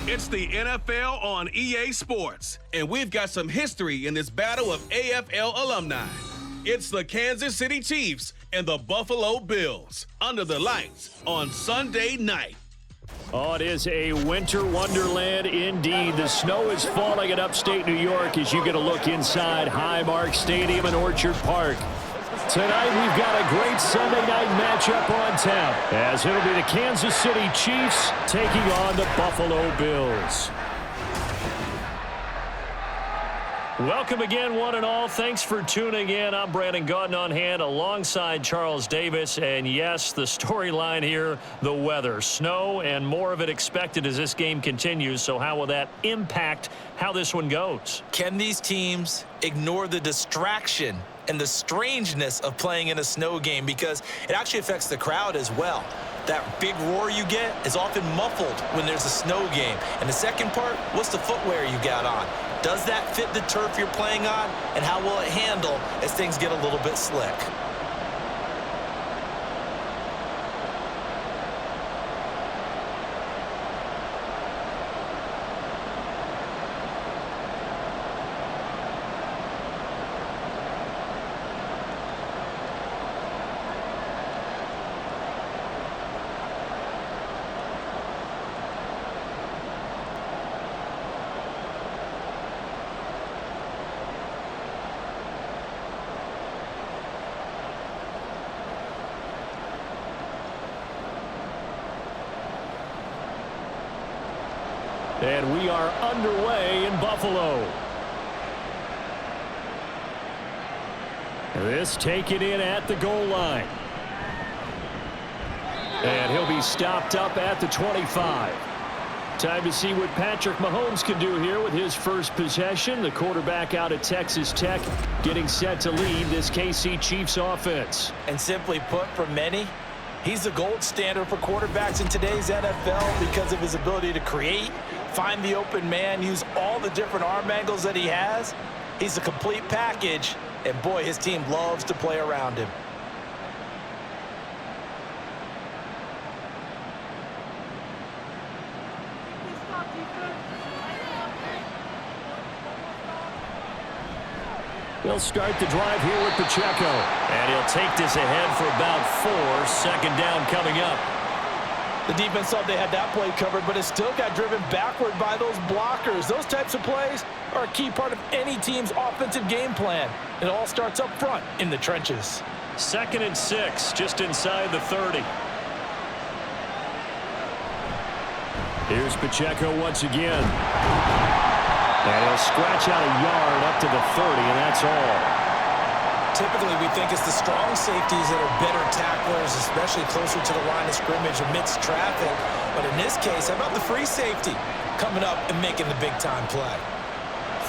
It's the NFL on EA Sports, and we've got some history in this battle of AFL alumni. It's the Kansas City Chiefs and the Buffalo Bills under the lights on Sunday night. Oh, it is a winter wonderland indeed. The snow is falling in upstate New York as you get a look inside Highmark Stadium in Orchard Park. Tonight, we've got a great Sunday night matchup on tap, as it'll be the Kansas City Chiefs taking on the Buffalo Bills. Welcome again, one and all. Thanks for tuning in. I'm Brandon Gautin on hand alongside Charles Davis. And yes, the storyline here, the weather. Snow and more of it expected as this game continues. So how will that impact how this one goes? Can these teams ignore the distraction and the strangeness of playing in a snow game? Because it actually affects the crowd as well. That big roar you get is often muffled when there's a snow game. And the second part, what's the footwear you got on? Does that fit the turf you're playing on? And how will it handle as things get a little bit slick? And we are underway in Buffalo. This taken in at the goal line. And he'll be stopped up at the 25. Time to see what Patrick Mahomes can do here with his first possession. The quarterback out of Texas Tech getting set to lead this KC Chiefs offense. And simply put, for many, he's the gold standard for quarterbacks in today's NFL because of his ability to create, find the open man, use all the different arm angles that he has. He's a complete package, and boy, his team loves to play around him. They'll start the drive here with Pacheco. And he'll take this ahead for about 4. Second down coming up. The defense thought they had that play covered, but it still got driven backward by those blockers. Those types of plays are a key part of any team's offensive game plan. It all starts up front in the trenches. 2nd and 6, just inside the 30. Here's Pacheco once again. And he'll scratch out a yard up to the 30, and that's all. Typically, we think it's the strong safeties that are better tacklers, especially closer to the line of scrimmage amidst traffic. But in this case, how about the free safety coming up and making the big-time play?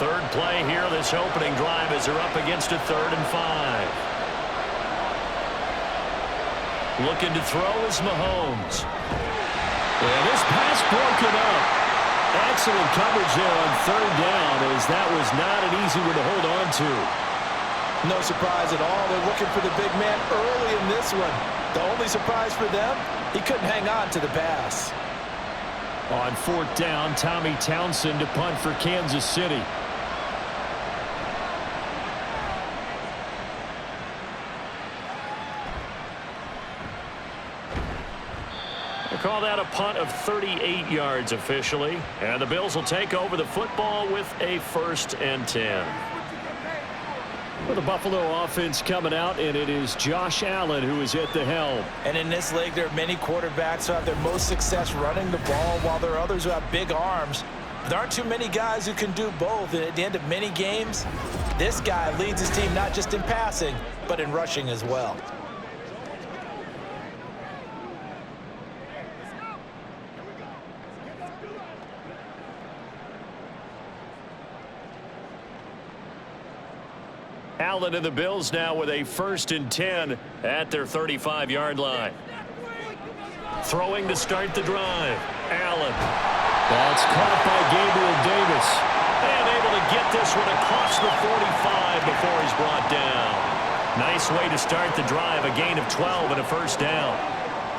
Third play here, this opening drive as they're up against a 3rd and 5. Looking to throw is Mahomes. And this pass broken up. Excellent coverage there on 3rd down, as that was not an easy one to hold on to. No surprise at all. They're looking for the big man early in this one. The only surprise for them, he couldn't hang on to the pass. On 4th down, Tommy Townsend to punt for Kansas City. They call that a punt of 38 yards officially. And the Bills will take over the football with a 1st and 10. Well, the Buffalo offense coming out, and it is Josh Allen who is at the helm. And in this league, there are many quarterbacks who have their most success running the ball, while there are others who have big arms. There aren't too many guys who can do both, and at the end of many games, this guy leads his team not just in passing, but in rushing as well. Allen and the Bills now with a 1st and 10 at their 35-yard line. Throwing to start the drive. Allen. That's caught by Gabriel Davis. And able to get this one across the 45 before he's brought down. Nice way to start the drive. A gain of 12 and a 1st down.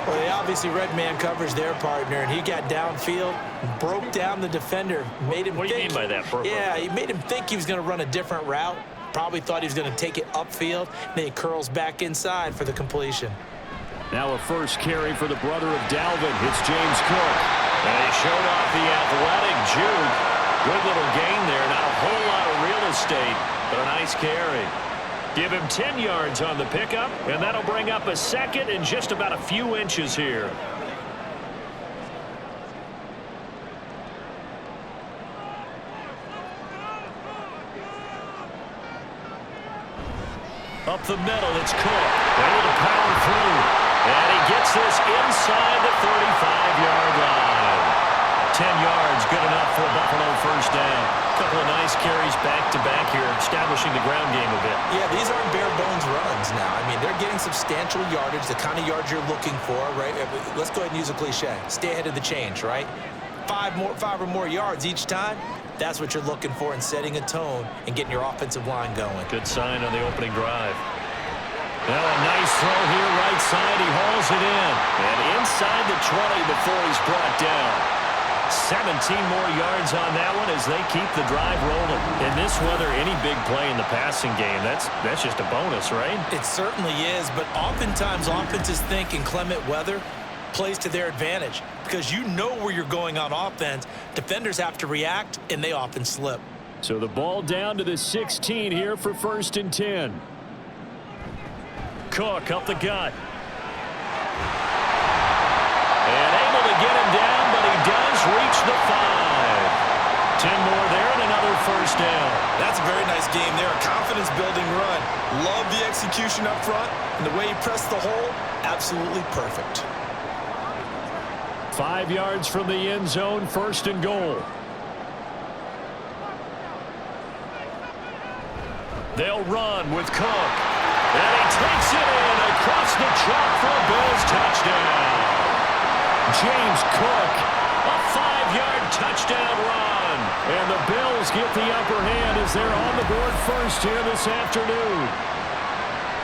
Well, they obviously read man coverage their partner, and he got downfield, broke down the defender, made him What do you mean by that, Purple? Yeah, he made him think he was going to run a different route. Probably thought he was going to take it upfield. Then he curls back inside for the completion. Now a first carry for the brother of Dalvin. It's James Cook. And he showed off the athletic juke. Good little gain there. Not a whole lot of real estate, but a nice carry. Give him 10 yards on the pickup, and that'll bring up a second and just about a few inches here. Up the middle, it's Cook. Able to power through. And he gets this inside the 35-yard line. 10 yards, good enough for a Buffalo first down. Couple of nice carries back-to-back here, establishing the ground game a bit. Yeah, these aren't bare-bones runs now. I mean, they're getting substantial yardage, the kind of yards you're looking for, right? Let's go ahead and use a cliche. Stay ahead of the change, right? Five or more yards each time. That's what you're looking for in setting a tone and getting your offensive line going. Good sign on the opening drive. Now a nice throw here, right side. He hauls it in. And inside the 20 before he's brought down. 17 more yards on that one as they keep the drive rolling. In this weather, any big play in the passing game, that's just a bonus, right? It certainly is, but oftentimes offenses think in clement weather plays to their advantage because you know where you're going on offense. Defenders have to react, and they often slip. So the ball down to the 16 here for 1st and 10. Cook up the gut. And able to get him down, but he does reach the 5. 10 more there and another first down. That's a very nice game there. A confidence-building run. Love the execution up front, and the way he pressed the hole, absolutely perfect. 5 yards from the end zone, 1st and goal. They'll run with Cook. And he takes it in across the chalk for a Bills touchdown. James Cook, a 5-yard touchdown run. And the Bills get the upper hand as they're on the board first here this afternoon.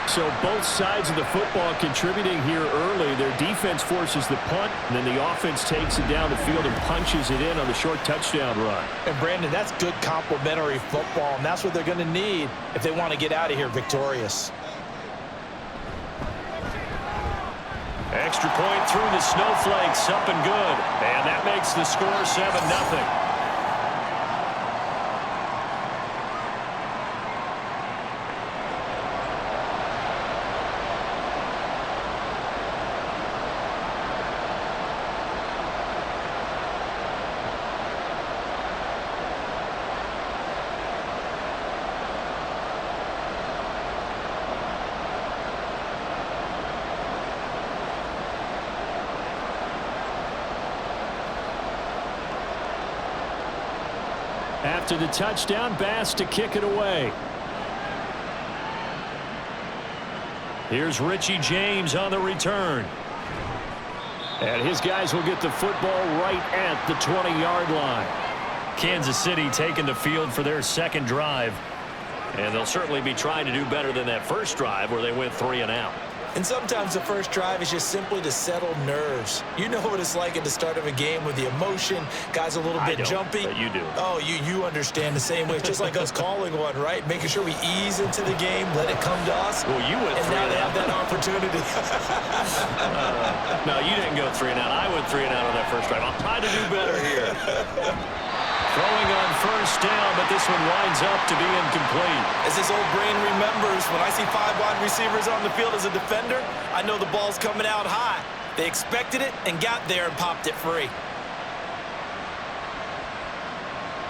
So both sides of the football contributing here early. Their defense forces the punt, and then the offense takes it down the field and punches it in on the short touchdown run. And, Brandon, that's good complementary football, and that's what they're going to need if they want to get out of here victorious. Extra point through the snowflakes, up and good. And that makes the score 7-0. After the touchdown, Bass to kick it away. Here's Richie James on the return. And his guys will get the football right at the 20-yard line. Kansas City taking the field for their second drive. And they'll certainly be trying to do better than that first drive where they went 3 and out. And sometimes the first drive is just simply to settle nerves. You know what it's like at the start of a game with the emotion. Guys a little bit jumpy. But you do. Oh, you understand the same way. It's just like us calling one, right? Making sure we ease into the game, let it come to us. Well, you went 3 and out. And now they have that opportunity. No, you didn't go 3 and out. I went 3 and out on that first drive. I'll try to do better here. Throwing on first down, but this one winds up to be incomplete. As his old brain remembers, when I see 5 wide receivers on the field as a defender, I know the ball's coming out high. They expected it and got there and popped it free.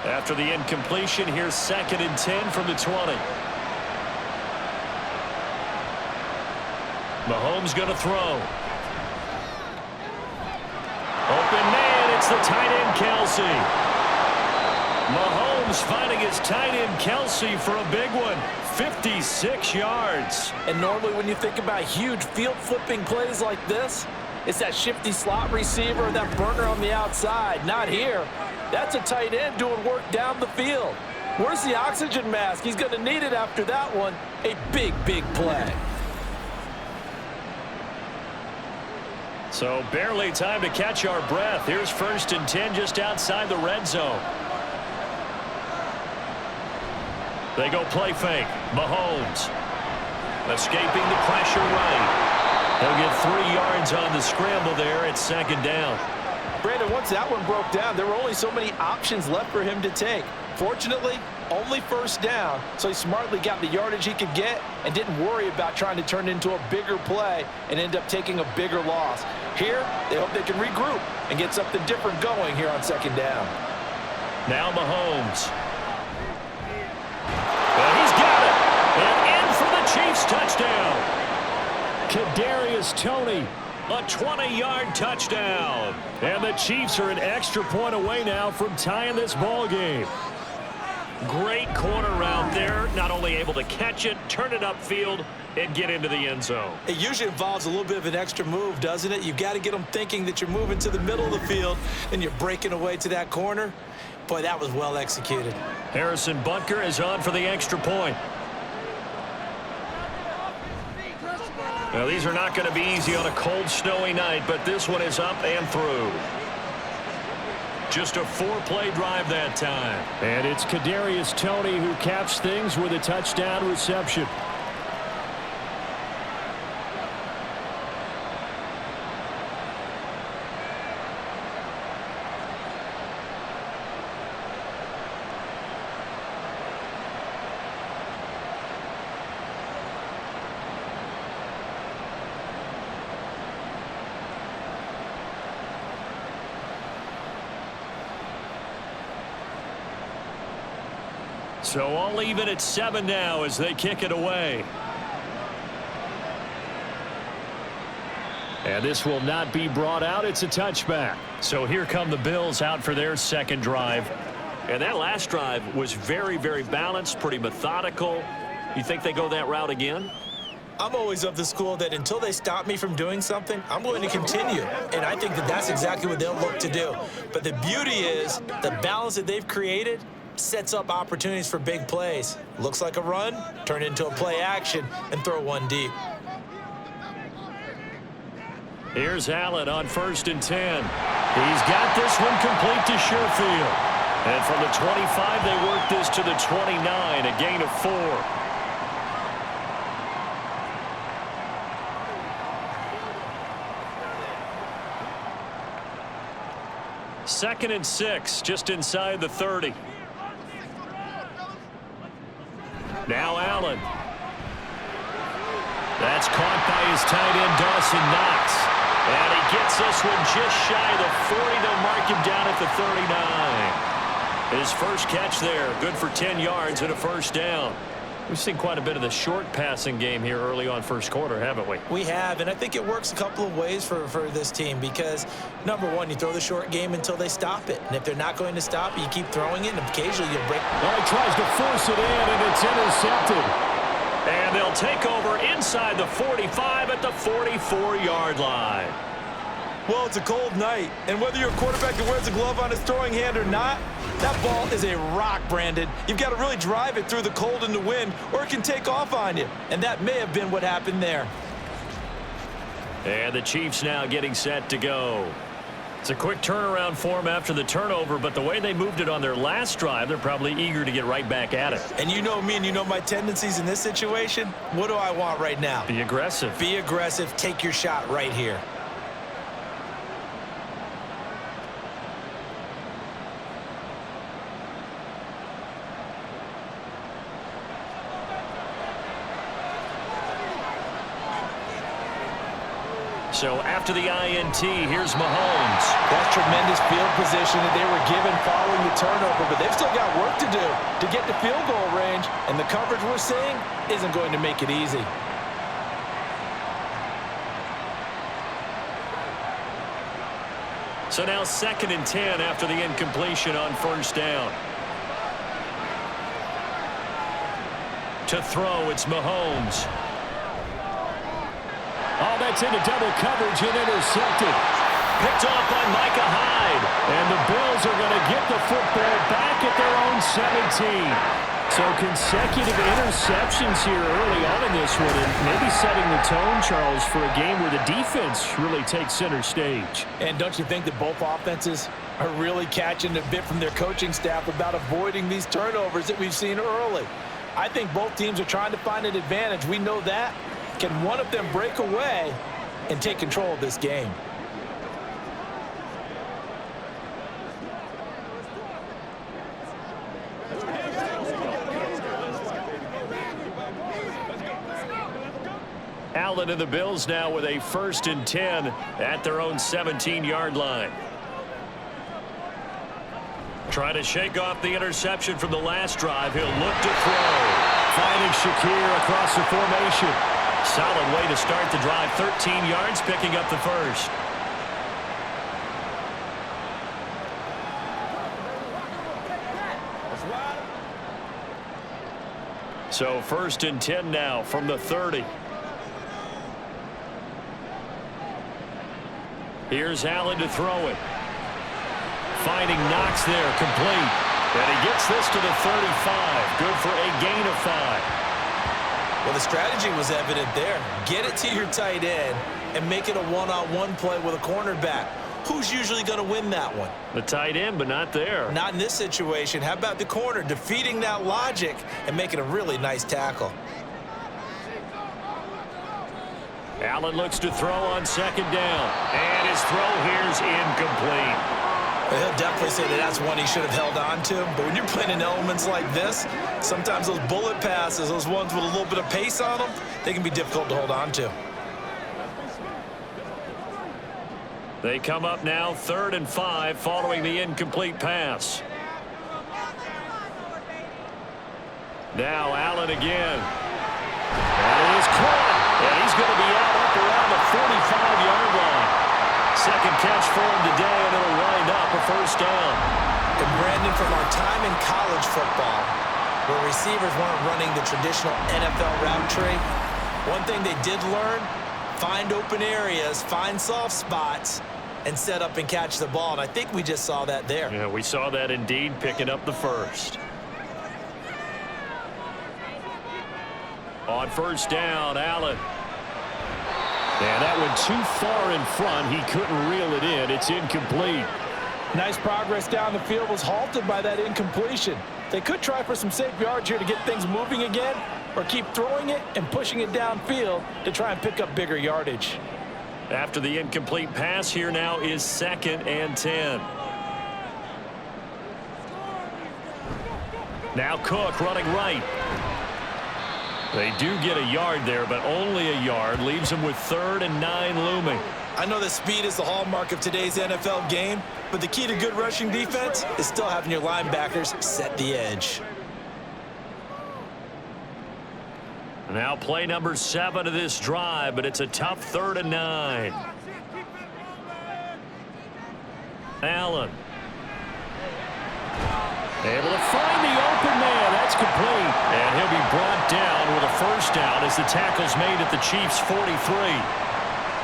After the incompletion, here's 2nd and 10 from the 20. Mahomes going to throw. Open man, it's the tight end Kelsey. Mahomes finding his tight end Kelsey for a big one. 56 yards. And normally when you think about huge field flipping plays like this, it's that shifty slot receiver, that burner on the outside. Not here. That's a tight end doing work down the field. Where's the oxygen mask? He's going to need it after that one. A big, big play. So barely time to catch our breath. Here's 1st and 10 just outside the red zone. They go play fake. Mahomes escaping the pressure right. He'll get 3 yards on the scramble there at 2nd down. Brandon, once that one broke down, there were only so many options left for him to take. Fortunately, only 1st down, so he smartly got the yardage he could get and didn't worry about trying to turn it into a bigger play and end up taking a bigger loss. Here, they hope they can regroup and get something different going here on 2nd down. Now Mahomes. And he's got it. And in for the Chiefs touchdown. Kadarius Toney, a 20-yard touchdown. And the Chiefs are an extra point away now from tying this ball game. Great corner route there. Not only able to catch it, turn it upfield, and get into the end zone. It usually involves a little bit of an extra move, doesn't it? You've got to get them thinking that you're moving to the middle of the field and you're breaking away to that corner. Boy, that was well executed. Harrison Butker is on for the extra point. Now, these are not going to be easy on a cold, snowy night, but this one is up and through. Just a 4-play drive that time. And it's Kadarius Toney who caps things with a touchdown reception. So all even at 7 now as they kick it away. And this will not be brought out. It's a touchback. So here come the Bills out for their 2nd drive. And that last drive was very, very balanced, pretty methodical. You think they go that route again? I'm always of the school that until they stop me from doing something, I'm going to continue. And I think that that's exactly what they'll look to do. But the beauty is the balance that they've created sets up opportunities for big plays. Looks like a run, turn it into a play action, and throw one deep. Here's Allen on 1st and 10. He's got this one complete to Sherfield. And from the 25, they work this to the 29, a gain of 4. Second and 6, just inside the 30. Now Allen. That's caught by his tight end, Dawson Knox. And he gets this one just shy of the 40. They'll mark him down at the 39. His first catch there, good for 10 yards and a 1st down. We've seen quite a bit of the short passing game here early on 1st quarter, haven't we? We have, and I think it works a couple of ways for this team because, number one, you throw the short game until they stop it. And if they're not going to stop it, you keep throwing it, and occasionally you'll break. Well, he tries to force it in, and it's intercepted. And they'll take over inside the 45 at the 44-yard line. Well, it's a cold night, and whether you're a quarterback that wears a glove on his throwing hand or not, that ball is a rock, Brandon. You've got to really drive it through the cold and the wind, or it can take off on you. And that may have been what happened there. And the Chiefs now getting set to go. It's a quick turnaround for them after the turnover, but the way they moved it on their last drive, they're probably eager to get right back at it. And you know me and you know my tendencies in this situation. What do I want right now? Be aggressive. Be aggressive. Take your shot right here. So after the INT, here's Mahomes. That's tremendous field position that they were given following the turnover, but they've still got work to do to get to field goal range, and the coverage we're seeing isn't going to make it easy. So now 2nd and 10 after the incompletion on 1st down. To throw, it's Mahomes. Oh, that's into double coverage and intercepted. Picked off by Micah Hyde. And the Bills are going to get the football back at their own 17. So consecutive interceptions here early on in this one, and maybe setting the tone, Charles, for a game where the defense really takes center stage. And don't you think that both offenses are really catching a bit from their coaching staff about avoiding these turnovers that we've seen early? I think both teams are trying to find an advantage. We know that. Can one of them break away and take control of this game? Allen and the Bills now with a 1st and 10 at their own 17-yard line. Trying to shake off the interception from the last drive. He'll look to throw. Finding Shakir across the formation. Solid way to start the drive. 13 yards, picking up the first. So 1st and 10 now from the 30. Here's Allen to throw it. Finding Knox there, complete. And he gets this to the 35. Good for a gain of 5. Well, the strategy was evident there. Get it to your tight end and make it a one-on-one play with a cornerback. Who's usually going to win that one? The tight end, but not there. Not in this situation. How about the corner defeating that logic and making a really nice tackle? Allen looks to throw on 2nd down. And his throw here's incomplete. Well, he'll definitely say that that's one he should have held on to. But when you're playing in elements like this, sometimes those bullet passes, those ones with a little bit of pace on them, they can be difficult to hold on to. They come up now 3rd and 5 following the incomplete pass. Now Allen again. And it is caught. And he's going to be out up around the 45-yard line. 2nd catch for him today, and it'll wind up a 1st down. And Brandon, from our time in college football, where receivers weren't running the traditional NFL route tree, one thing they did learn, find open areas, find soft spots, and set up and catch the ball. And I think we just saw that there. Yeah, we saw that indeed, picking up the 1st. On 1st down, Allen. And that went too far in front. He couldn't reel it in. It's incomplete. Nice progress down the field, was halted by that incompletion. They could try for some safe yards here to get things moving again, or keep throwing it and pushing it downfield to try and pick up bigger yardage. After the incomplete pass, here now is 2nd and 10. Now Cook running right. They do get a yard there, but only a yard. Leaves them with 3rd and 9 looming. I know that speed is the hallmark of today's NFL game, but the key to good rushing defense is still having your linebackers set the edge. Now play number 7 of this drive, but it's a tough 3rd and 9. Allen. Able to find the open man. That's complete. And he'll be brought down with a 1st down as the tackle's made at the Chiefs' 43.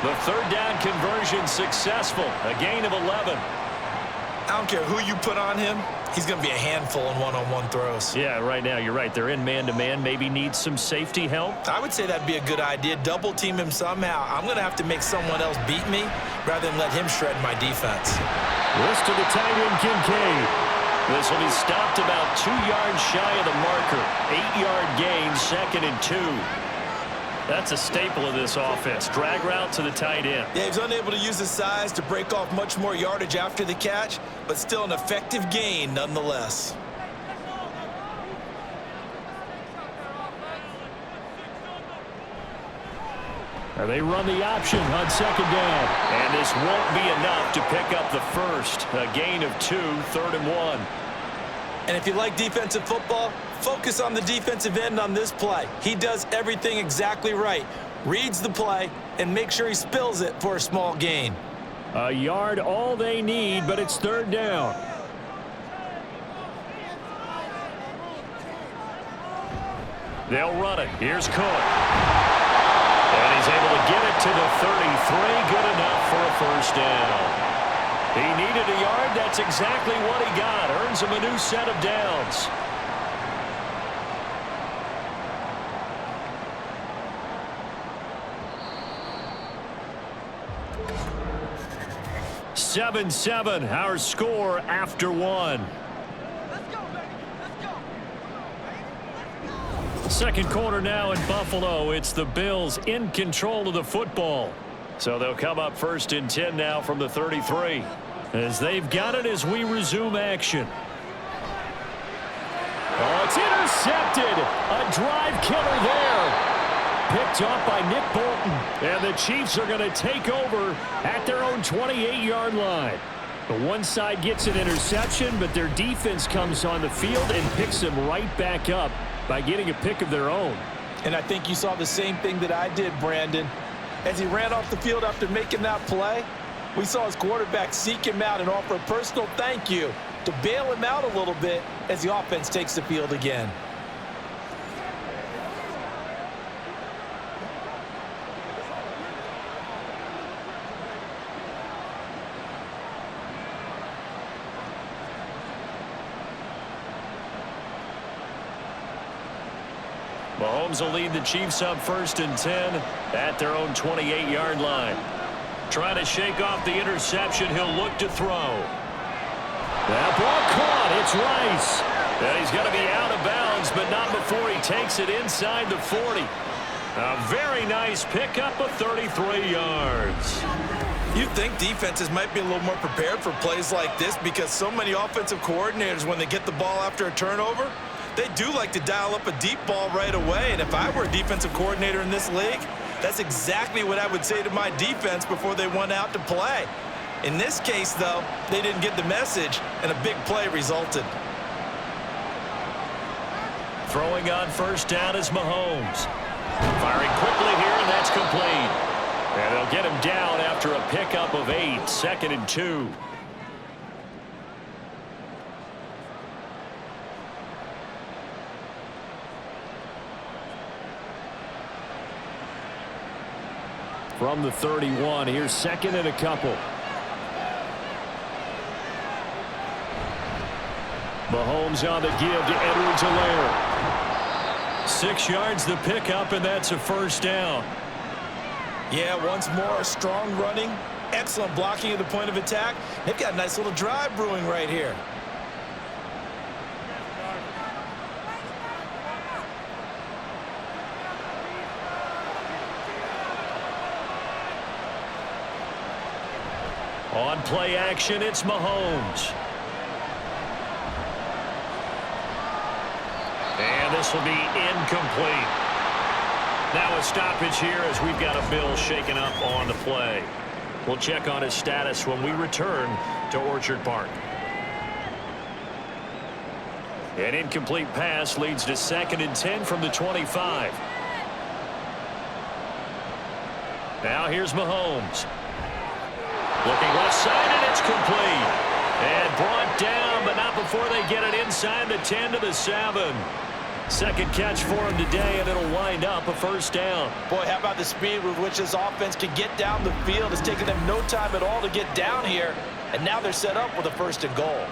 The 3rd down conversion successful. A gain of 11. I don't care who you put on him. He's going to be a handful in one-on-one throws. Yeah, right now you're right. They're in man-to-man. Maybe needs some safety help. I would say that'd be a good idea. Double team him somehow. I'm going to have to make someone else beat me rather than let him shred my defense. This to the tight end, Kincaid. This will be stopped about 2 yards shy of the marker. 8-yard gain, 2nd and 2. That's a staple of this offense. Drag route to the tight end. Yeah, he's unable to use his size to break off much more yardage after the catch, but still an effective gain nonetheless. And they run the option on 2nd down. And this won't be enough to pick up the 1st. A gain of 2, 3rd and 1. And if you like defensive football, focus on the defensive end on this play. He does everything exactly right. Reads the play and makes sure he spills it for a small gain. A yard all they need, but it's 3rd down. They'll run it. Here's Cook. And he's able to get it to the 33. Good enough for a 1st down. He needed a yard. That's exactly what he got. Earns him a new set of downs. 7-7, our score after one. Second quarter now in Buffalo. It's the Bills in control of the football. So they'll come up 1st and 10 now from the 33. As they've got it as we resume action. Oh, it's intercepted. A drive killer there. Picked off by Nick Bolton. And the Chiefs are going to take over at their own 28-yard line. The one side gets an interception, but their defense comes on the field and picks them right back up by getting a pick of their own. And I think you saw the same thing that I did, Brandon. As he ran off the field after making that play, we saw his quarterback seek him out and offer a personal thank you to bail him out a little bit as the offense takes the field again. Mahomes will lead the Chiefs up 1st and 10 at their own 28-yard line. Trying to shake off the interception. He'll look to throw. That ball caught. It's Rice. And he's going to be out of bounds, but not before he takes it inside the 40. A very nice pickup of 33 yards. You'd think defenses might be a little more prepared for plays like this because so many offensive coordinators, when they get the ball after a turnover, they do like to dial up a deep ball right away. And if I were a defensive coordinator in this league, that's exactly what I would say to my defense before they went out to play. In this case, though, they didn't get the message, and a big play resulted. Throwing on 1st down is Mahomes. Firing quickly here, and that's complete. And they'll get him down after a pickup of 8, 2nd and 2. From the 31, here's 2nd and a couple. Mahomes on the give to Edwards-Helaire. 6 yards the pickup, and that's a 1st down. Yeah, once more, strong running, excellent blocking at the point of attack. They've got a nice little drive brewing right here. On play action, it's Mahomes. And this will be incomplete. Now a stoppage here as we've got a Bill shaken up on the play. We'll check on his status when we return to Orchard Park. An incomplete pass leads to 2nd and 10 from the 25. Now here's Mahomes. Looking left side, and it's complete. And brought down, but not before they get it inside the 10 to the 7. Second catch for him today, and it'll wind up a 1st down. Boy, how about the speed with which this offense can get down the field? It's taken them no time at all to get down here, and now they're set up with a 1st and goal.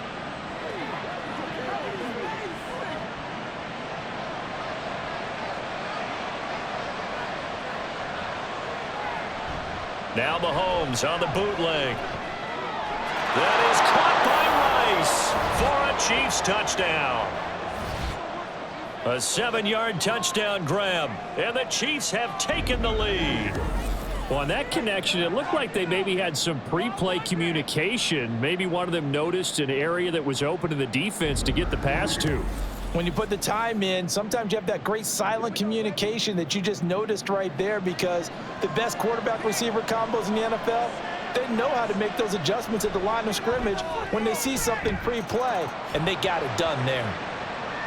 Now Mahomes on the bootleg. That is caught by Rice for a Chiefs touchdown. A 7-yard touchdown grab, and the Chiefs have taken the lead. Well, on that connection, it looked like they maybe had some pre-play communication. Maybe one of them noticed an area that was open to the defense to get the pass to. When you put the time in, sometimes you have that great silent communication that you just noticed right there, because the best quarterback-receiver combos in the NFL, they know how to make those adjustments at the line of scrimmage when they see something pre-play, and they got it done there.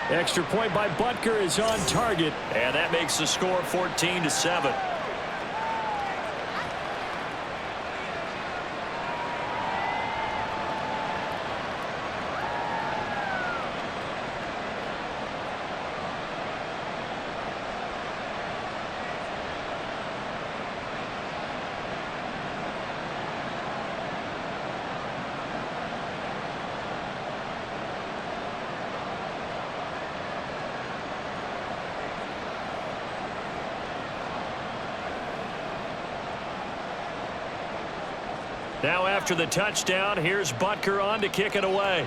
Extra point by Butker is on target, and that makes the score 14-7. Now after the touchdown, here's Butker on to kick it away.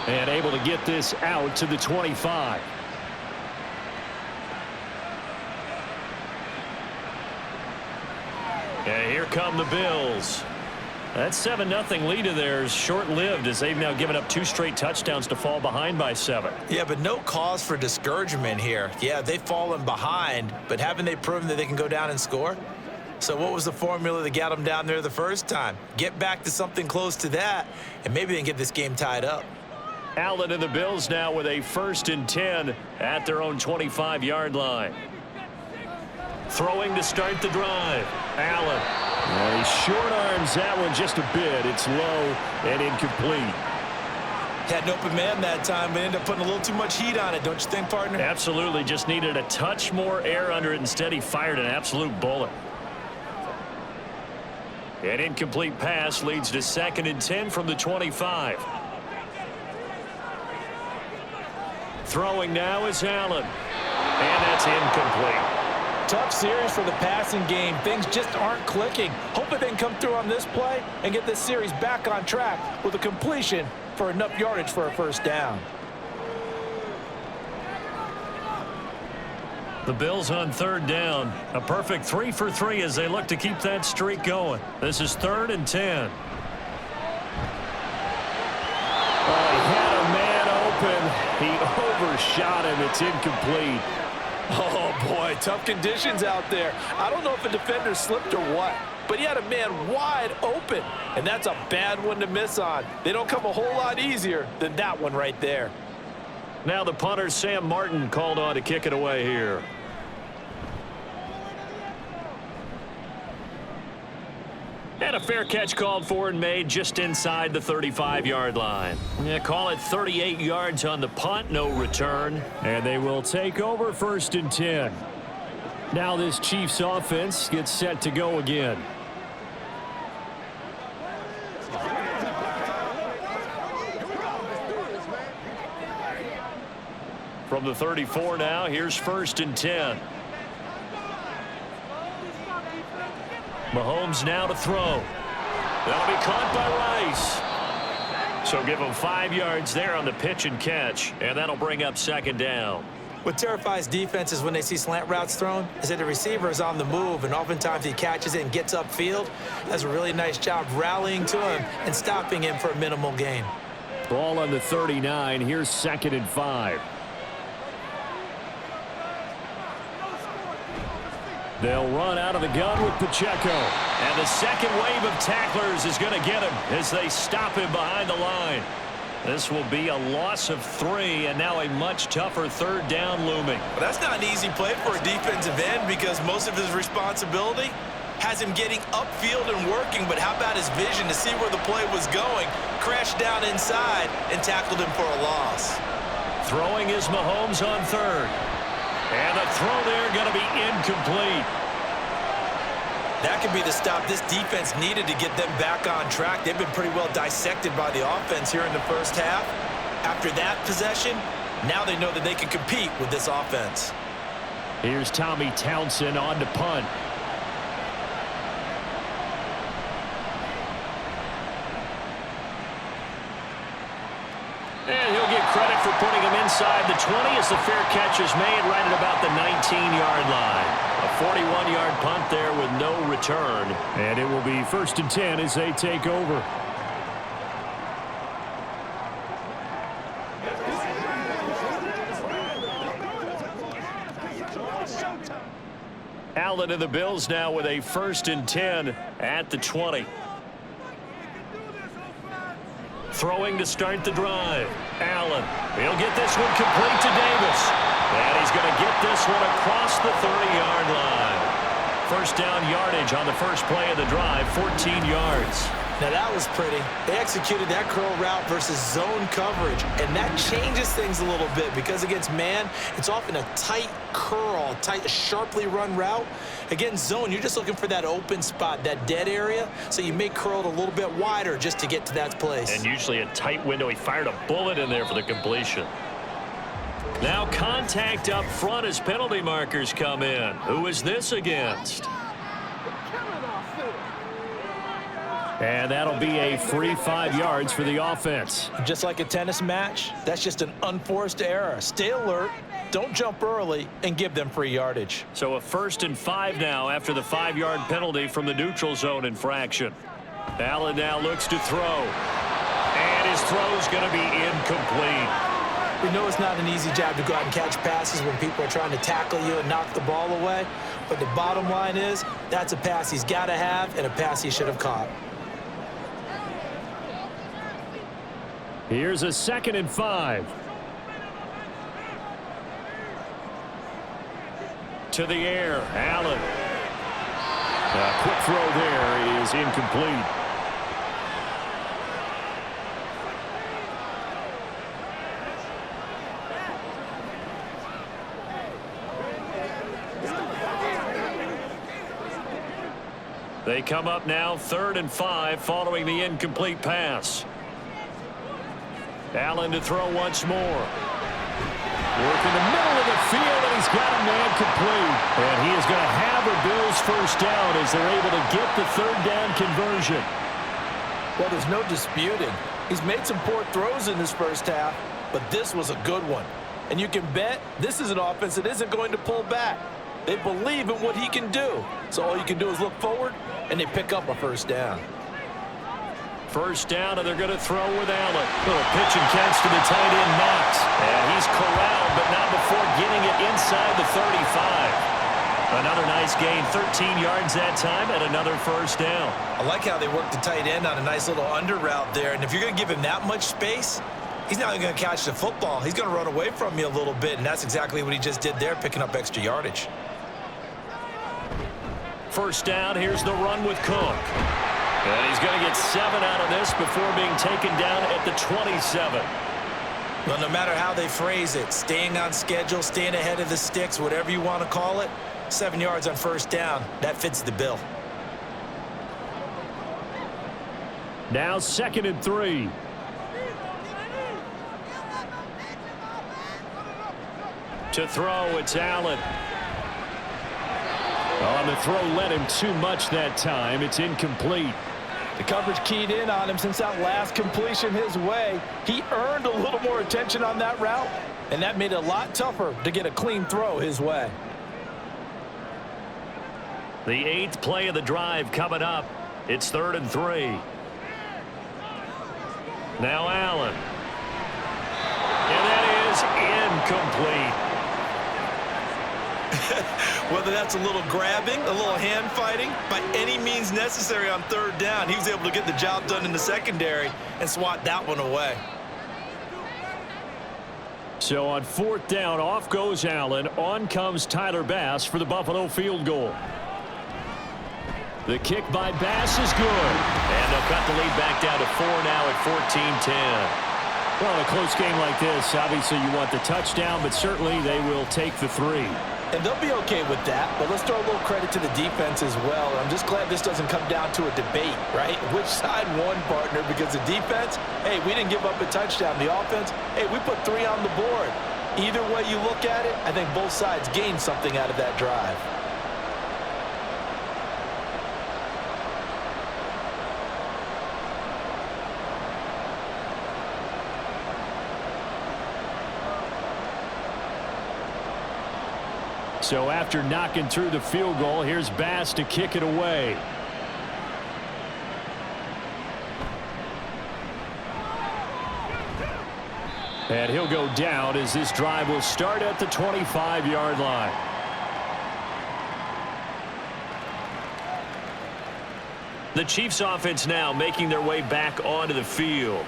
And able to get this out to the 25. And here come the Bills. That 7-0 lead of theirs short-lived as they've now given up 2 straight touchdowns to fall behind by 7. Yeah, but no cause for discouragement here. Yeah, they've fallen behind, but haven't they proven that they can go down and score? So what was the formula that got them down there the first time? Get back to something close to that, and maybe they can get this game tied up. Allen and the Bills now with a 1st and 10 at their own 25-yard line. Throwing to start the drive. Allen. Well, he short arms that one just a bit. It's low and incomplete. Had an open man that time, but ended up putting a little too much heat on it, don't you think, partner? Absolutely. Just needed a touch more air under it. Instead, he fired an absolute bullet. An incomplete pass leads to 2nd and 10 from the 25. Throwing now is Allen. And that's incomplete. Tough series for the passing game. Things just aren't clicking. Hoping they can come through on this play and get this series back on track with a completion for enough yardage for a 1st down. The Bills on 3rd down. A perfect 3 for 3 as they look to keep that streak going. This is 3rd and 10. He had a man open. He overshot him. It's incomplete. Oh, boy, tough conditions out there. I don't know if a defender slipped or what, but he had a man wide open, and that's a bad one to miss on. They don't come a whole lot easier than that one right there. Now the punter, Sam Martin, called on to kick it away here. And a fair catch called for and made just inside the 35-yard line. Yeah, call it 38 yards on the punt, no return. And they will take over 1st and 10. Now this Chiefs offense gets set to go again. From the 34 now, here's 1st and 10. Mahomes now to throw. That'll be caught by Rice. So give him 5 yards there on the pitch and catch, and that'll bring up 2nd down. What terrifies defenses when they see slant routes thrown is that the receiver is on the move, and oftentimes he catches it and gets upfield. Does a really nice job rallying to him and stopping him for a minimal gain. Ball on the 39. Here's 2nd and 5. They'll run out of the gun with Pacheco. And the second wave of tacklers is going to get him as they stop him behind the line. This will be a loss of 3, and now a much tougher 3rd down looming. Well, that's not an easy play for a defensive end because most of his responsibility has him getting upfield and working, but how about his vision to see where the play was going? Crashed down inside and tackled him for a loss. Throwing is Mahomes on 3rd. And the throw there going to be incomplete. That could be the stop this defense needed to get them back on track. They've been pretty well dissected by the offense here in the 1st half. After that possession, now they know that they can compete with this offense. Here's Tommy Townsend on to punt. And he'll get credit for putting him inside the 20 as the fair catch is made right at about the 19-yard line. A 41-yard punt there with no return. And it will be 1st and 10 as they take over. Allen and the Bills now with a 1st and 10 at the 20. Throwing to start the drive. Allen. He'll get this one complete to Davis. And he's going to get this one across the 30-yard line. 1st down yardage on the first play of the drive, 14 yards. Now that was pretty. They executed that curl route versus zone coverage, and that changes things a little bit because against man, it's often a tight curl, tight, sharply run route. Against zone, you're just looking for that open spot, that dead area, so you may curl it a little bit wider just to get to that place. And usually a tight window. He fired a bullet in there for the completion. Now contact up front as penalty markers come in. Who is this against? And that'll be a free 5 yards for the offense. Just like a tennis match, that's just an unforced error. Stay alert, don't jump early, and give them free yardage. So a 1st and 5 now after the 5-yard penalty from the neutral zone infraction. Allen now looks to throw. And his throw's going to be incomplete. We know it's not an easy job to go out and catch passes when people are trying to tackle you and knock the ball away. But the bottom line is, that's a pass he's got to have and a pass he should have caught. Here's a 2nd and 5. To the air, Allen. A quick throw there is incomplete. They come up now 3rd and 5 following the incomplete pass. Allen to throw once more. Work in the middle of the field, and he's got a man complete. And he is going to have a Bills 1st down as they're able to get the 3rd down conversion. Well, there's no disputing. He's made some poor throws in this 1st half, but this was a good one. And you can bet this is an offense that isn't going to pull back. They believe in what he can do. So all you can do is look forward, and they pick up a 1st down. 1st down, and they're going to throw with Allen. Little pitch and catch to the tight end, Knox. And he's corralled, but not before getting it inside the 35. Another nice gain, 13 yards that time, and another 1st down. I like how they work the tight end on a nice little under route there. And if you're going to give him that much space, he's not going to catch the football. He's going to run away from you a little bit, and that's exactly what he just did there, picking up extra yardage. 1st down, here's the run with Cook. And he's going to get 7 out of this before being taken down at the 27. Well, no matter how they phrase it, staying on schedule, staying ahead of the sticks, whatever you want to call it, 7 yards on 1st down, that fits the bill. Now 2nd and 3. To throw, it's Allen. On the throw, led him too much that time. It's incomplete. The coverage keyed in on him since that last completion his way. He earned a little more attention on that route, and that made it a lot tougher to get a clean throw his way. The 8th play of the drive coming up. It's 3rd and 3. Now Allen. And that is incomplete. Whether that's a little grabbing, a little hand fighting, by any means necessary on 3rd down, he was able to get the job done in the secondary and swat that one away. So on 4th down, off goes Allen. On comes Tyler Bass for the Buffalo field goal. The kick by Bass is good. And they'll cut the lead back down to 4 now at 14-10. Well, in a close game like this, obviously you want the touchdown, but certainly they will take the 3. And they'll be okay with that, but let's throw a little credit to the defense as well. I'm just glad this doesn't come down to a debate, right? Which side won, partner? Because the defense, hey, we didn't give up a touchdown. The offense, hey, we put 3 on the board. Either way you look at it, I think both sides gained something out of that drive. So after knocking through the field goal, here's Bass to kick it away. And he'll go down as this drive will start at the 25-yard line. The Chiefs offense now making their way back onto the field.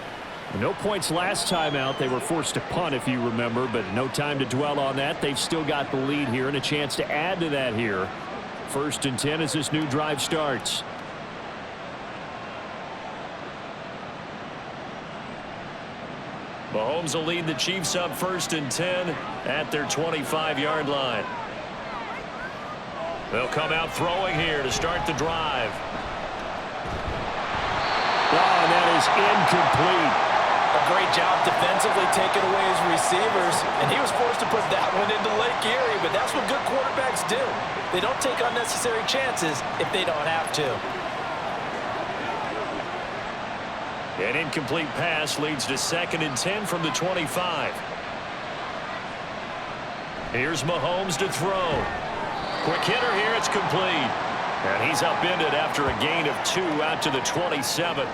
No points last time out. They were forced to punt, if you remember, but no time to dwell on that. They've still got the lead here and a chance to add to that here. 1st and 10 as this new drive starts. Mahomes will lead the Chiefs up 1st and 10 at their 25-yard line. They'll come out throwing here to start the drive. Oh, and that is incomplete. A great job defensively taking away his receivers, and he was forced to put that one into Lake Erie, but that's what good quarterbacks do. They don't take unnecessary chances if they don't have to. An incomplete pass leads to 2nd and 10 from the 25. Here's Mahomes to throw. Quick hitter here, it's complete. And he's upended after a gain of 2 out to the 27.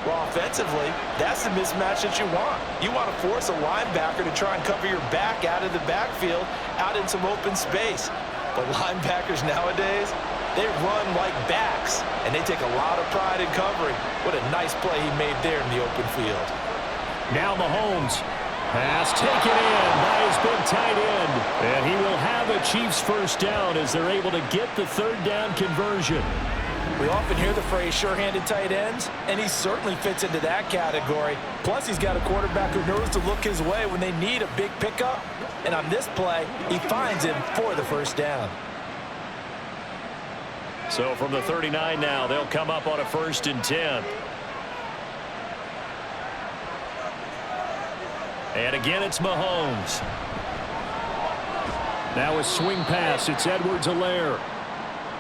Well, offensively, that's the mismatch that you want. You want to force a linebacker to try and cover your back out of the backfield, out in some open space. But linebackers nowadays, they run like backs, and they take a lot of pride in covering. What a nice play he made there in the open field. Now Mahomes. Pass taken in by his big tight end. And he will have a Chiefs first down as they're able to get the 3rd down conversion. We often hear the phrase sure-handed tight ends, and he certainly fits into that category. Plus, he's got a quarterback who knows to look his way when they need a big pickup. And on this play, he finds him for the first down. So from the 39 now, they'll come up on a 1st and 10. And again, it's Mahomes. Now a swing pass. It's Edwards-Helaire.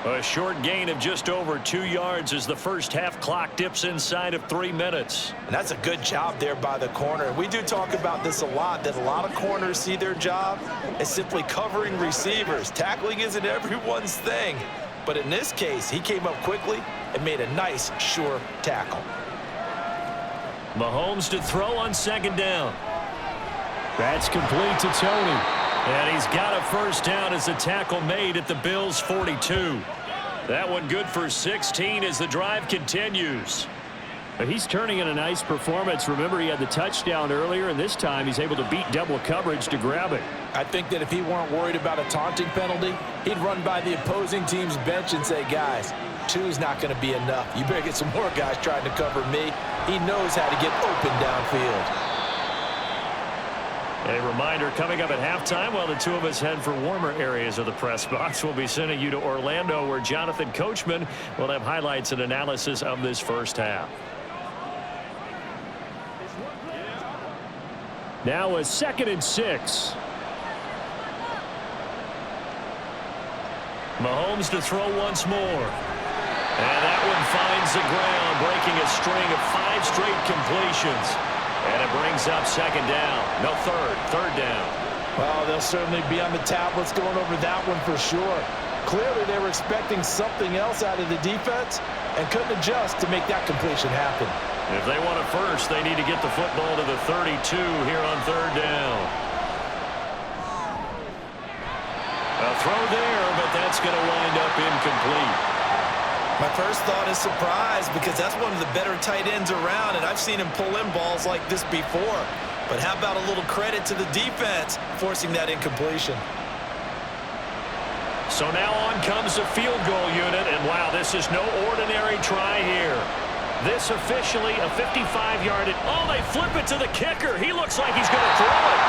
A short gain of just over 2 yards as the first half clock dips inside of 3 minutes. And that's a good job there by the corner. We do talk about this a lot, that a lot of corners see their job as simply covering receivers. Tackling isn't everyone's thing. But in this case, he came up quickly and made a nice, sure tackle. Mahomes to throw on 2nd down. That's complete to Tony. And he's got a first down as the tackle made at the Bills' 42. That one good for 16 as the drive continues. He's turning in a nice performance. Remember, he had the touchdown earlier, and this time he's able to beat double coverage to grab it. I think that if he weren't worried about a taunting penalty, he'd run by the opposing team's bench and say, guys, 2's not going to be enough. You better get some more guys trying to cover me. He knows how to get open downfield. A reminder coming up at halftime while the two of us head for warmer areas of the press box. We'll be sending you to Orlando where Jonathan Coachman will have highlights and analysis of this first half. Now a 2nd and 6. Mahomes to throw once more. And that one finds the ground, breaking a string of 5 straight completions. And it brings up 2nd down. No, 3rd down. Well, they'll certainly be on the tablets going over that one for sure. Clearly, they were expecting something else out of the defense and couldn't adjust to make that completion happen. If they want a first, they need to get the football to the 32 here on 3rd down. A throw there, but that's going to wind up incomplete. My first thought is surprise because that's one of the better tight ends around, and I've seen him pull in balls like this before. But how about a little credit to the defense forcing that incompletion? So now on comes the field goal unit, and wow, this is no ordinary try here. This officially a 55-yard. Oh, they flip it to the kicker. He looks like he's going to throw it.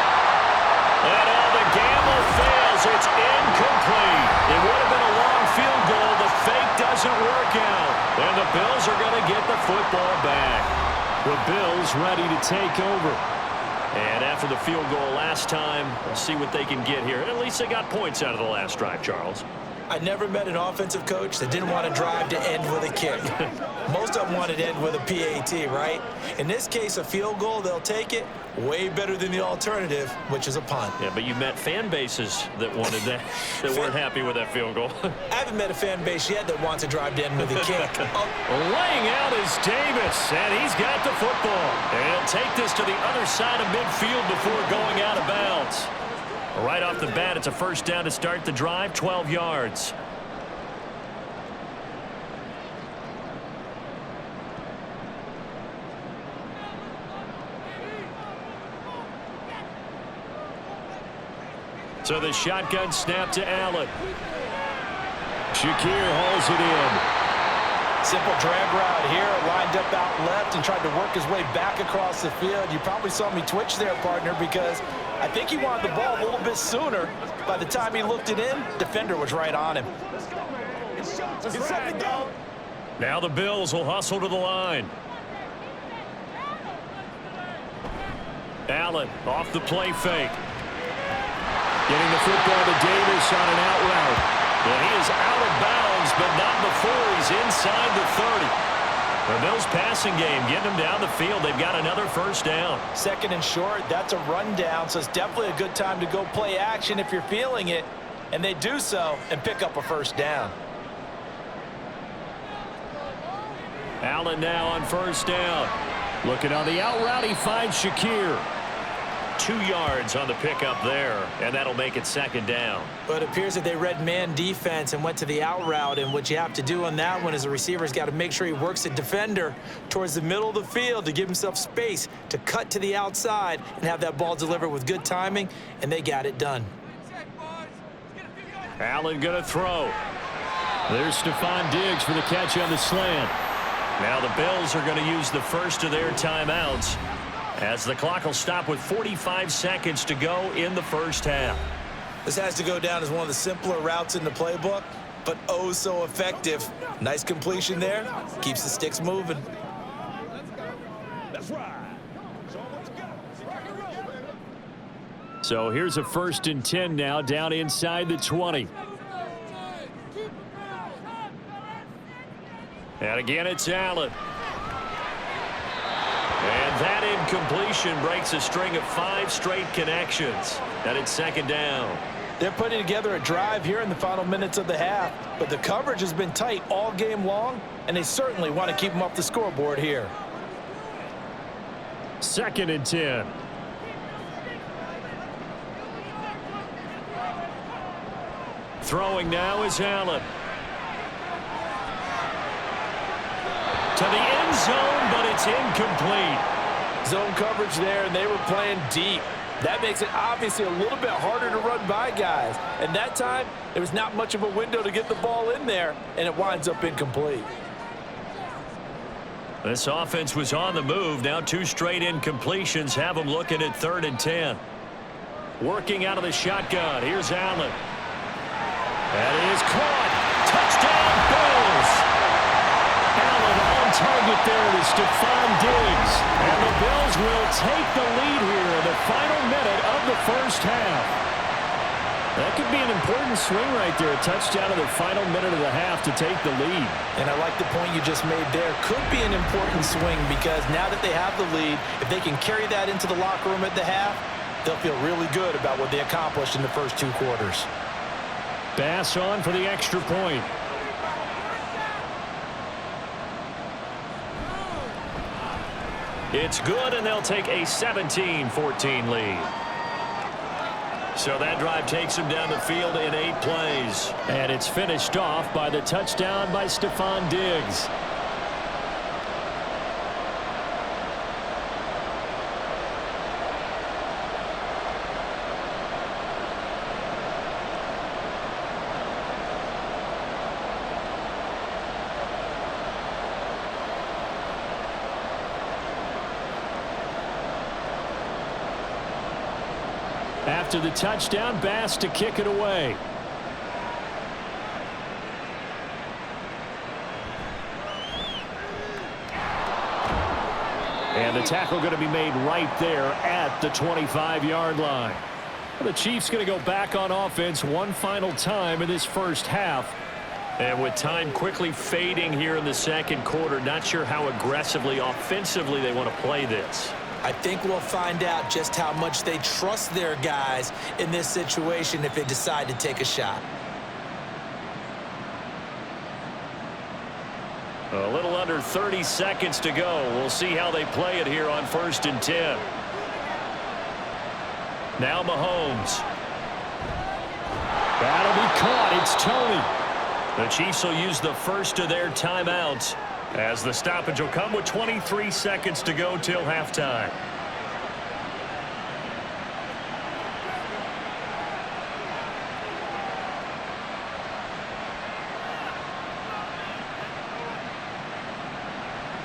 And the gamble fails. It's incomplete. It would have been a long field goal. The fake doesn't work out. And the Bills are going to get the football back. The Bills ready to take over. And after the field goal last time, we'll see what they can get here. At least they got points out of the last drive, Charles. I never met an offensive coach that didn't want to drive to end with a kick. Most of them wanted to end with a PAT, right? In this case, a field goal, they'll take it. Way better than the alternative, which is a punt. Yeah, but you met fan bases that wanted that, that weren't happy with that field goal. I haven't met a fan base yet that wants to drive to end with a kick. Laying out is Davis, and he's got the football. And he'll take this to the other side of midfield before going out of bounds. Right off the bat, it's a first down to start the drive, 12 yards. So the shotgun snap to Allen. Shakir hauls it in. Simple drag route here, lined up out left and tried to work his way back across the field. You probably saw me twitch there, partner, because I think he wanted the ball a little bit sooner. By the time he looked it in, defender was right on him. Now the Bills will hustle to the line. Allen off the play fake. Getting the football to Davis on an out route. And he is out of bounds, but not before he's inside the 30. The Bills passing game, getting them down the field. They've got another first down. Second and short, that's a rundown, so it's definitely a good time to go play action if you're feeling it. And they do so and pick up a first down. Allen now on first down. Looking on the out route, he finds Shakir. 2 yards on the pickup there, and that'll make it second down. But it appears that they read man defense and went to the out route, and what you have to do on that one is the receiver's got to make sure he works the defender towards the middle of the field to give himself space to cut to the outside and have that ball delivered with good timing, and they got it done. Allen going to throw. There's Stephon Diggs for the catch on the slant. Now the Bills are going to use the first of their timeouts, as the clock will stop with 45 seconds to go in the first half. This has to go down as one of the simpler routes in the playbook, but oh so effective. Nice completion there. Keeps the sticks moving. That's right. So here's a 1st and 10 now, down inside the 20. And again, it's Allen. And that incompletion breaks a string of 5 straight connections. And it's second down. They're putting together a drive here in the final minutes of the half, but the coverage has been tight all game long, and they certainly want to keep them off the scoreboard here. 2nd and 10. Throwing now is Allen. To the end zone, but it's incomplete. Zone coverage there, and they were playing deep. That makes it obviously a little bit harder to run by guys. And that time, there was not much of a window to get the ball in there, and it winds up incomplete. This offense was on the move. Now 2 straight incompletions have them looking at 3rd and 10. Working out of the shotgun. Here's Allen. That is caught. Touchdown, Bills. Allen on target there to Stephon Diggs. And the Bills will take the lead here in the final minute of the first half. That could be an important swing right there. A touchdown in the final minute of the half to take the lead. And I like the point you just made there. Could be an important swing because now that they have the lead, if they can carry that into the locker room at the half, they'll feel really good about what they accomplished in the first 2 quarters. Bass on for the extra point. It's good, and they'll take a 17-14 lead. So that drive takes him down the field in 8 plays. And it's finished off by the touchdown by Stephon Diggs. After the touchdown, Bass to kick it away. And the tackle going to be made right there at the 25-yard line. The Chiefs going to go back on offense one final time in this first half. And with time quickly fading here in the second quarter, not sure how aggressively, offensively they want to play this. I think we'll find out just how much they trust their guys in this situation if they decide to take a shot. A little under 30 seconds to go. We'll see how they play it here on 1st and 10. Now Mahomes. That'll be caught. It's Tony. The Chiefs will use the first of their timeouts, as the stoppage will come with 23 seconds to go till halftime.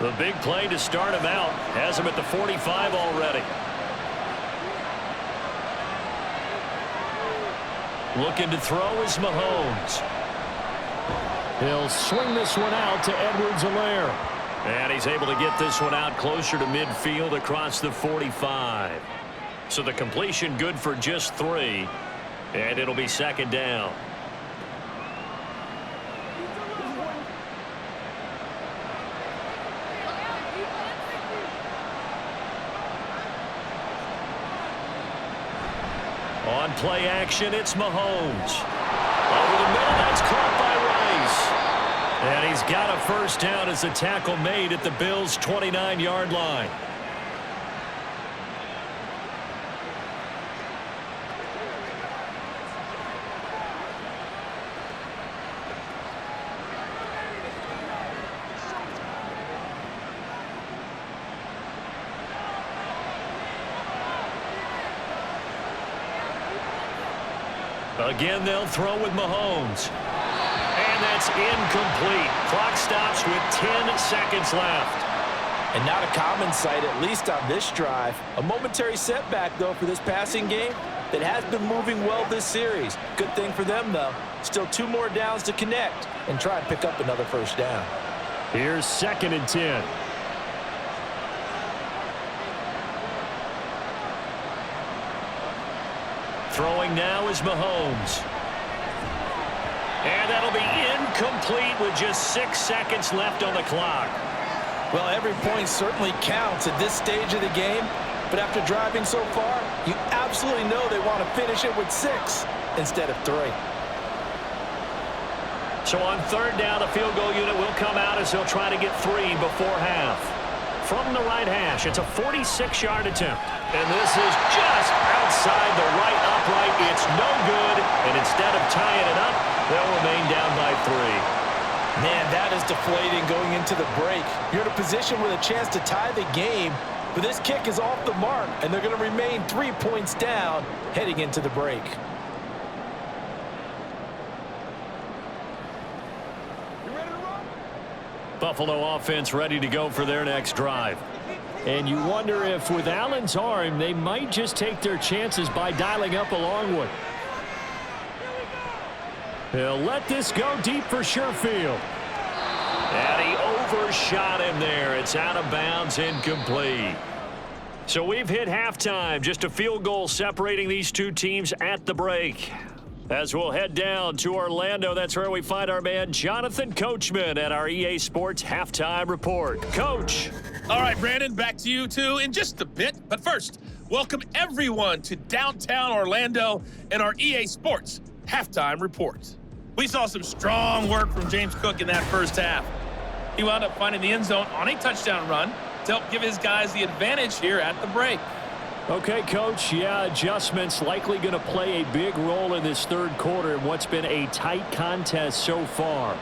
The big play to start him out has him at the 45 already. Looking to throw is Mahomes. He'll swing this one out to Edwards-Helaire. And he's able to get this one out closer to midfield across the 45. So the completion good for just 3. And it'll be second down. On play action, it's Mahomes. Over the middle, that's caught by Rice. And he's got a first down as the tackle made at the Bills' 29-yard line. Again, they'll throw with Mahomes. And that's incomplete. Clock stops with 10 seconds left. And not a common sight, at least on this drive. A momentary setback, though, for this passing game that has been moving well this series. Good thing for them, though. Still 2 more downs to connect and try and pick up another first down. Here's 2nd and 10. Throwing now is Mahomes. And that'll be incomplete with just 6 seconds left on the clock. Well, every point certainly counts at this stage of the game, but after driving so far, you absolutely know they want to finish it with 6 instead of 3. So on 3rd down, the field goal unit will come out as they'll try to get 3 before half. From the right hash, it's a 46-yard attempt. And this is just outside the right upright. It's no good. And instead of tying it up, they'll remain down by 3. Man, that is deflating going into the break. You're in a position with a chance to tie the game, but this kick is off the mark, and they're going to remain 3 points down heading into the break. Buffalo offense ready to go for their next drive. And you wonder if with Allen's arm, they might just take their chances by dialing up a long one. He'll let this go deep for Sherfield. And he overshot him there. It's out of bounds, incomplete. So we've hit halftime. Just a field goal separating these two teams at the break. As we'll head down to Orlando, that's where we find our man Jonathan Coachman at our EA Sports Halftime Report. Coach. All right, Brandon, back to you two in just a bit. But first, welcome everyone to downtown Orlando and our EA Sports Halftime Report. We saw some strong work from James Cook in that first half. He wound up finding the end zone on a touchdown run to help give his guys the advantage here at the break. Okay, Coach, yeah, adjustments likely going to play a big role in this 3rd quarter in what's been a tight contest so far.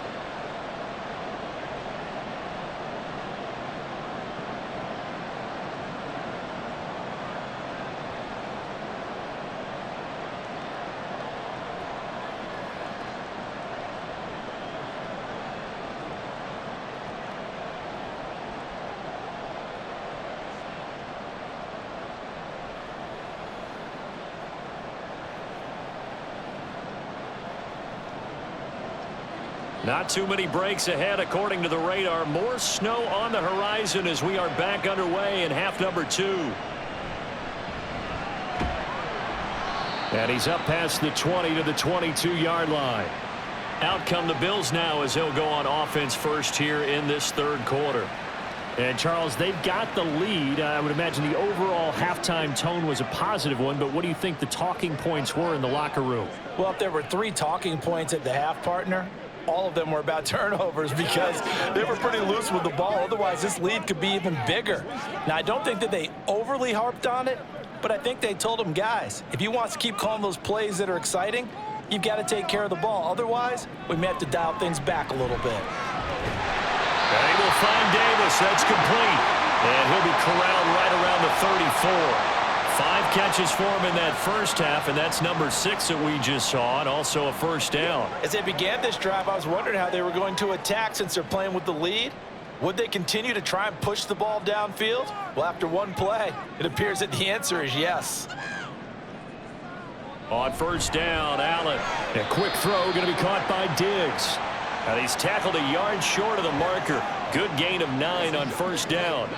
Not too many breaks ahead according to the radar. More snow on the horizon as we are back underway in half number 2. And he's up past the 20 to the 22-yard line. Out come the Bills now as they'll go on offense first here in this 3rd quarter. And, Charles, they've got the lead. I would imagine the overall halftime tone was a positive one, but what do you think the talking points were in the locker room? Well, if there were 3 talking points at the half, partner, all of them were about turnovers because they were pretty loose with the ball. Otherwise, this lead could be even bigger. Now, I don't think that they overly harped on it, but I think they told them, guys, if you want to keep calling those plays that are exciting, you've got to take care of the ball. Otherwise, we may have to dial things back a little bit. They will find Davis. That's complete. And he'll be corralled right around the 34. 5 catches for him in that first half, and that's number 6 that we just saw, and also a first down. As they began this drive, I was wondering how they were going to attack since they're playing with the lead. Would they continue to try and push the ball downfield? Well, after one play, it appears that the answer is yes. On first down, Allen. A quick throw going to be caught by Diggs. And he's tackled a yard short of the marker. Good gain of 9 on first down.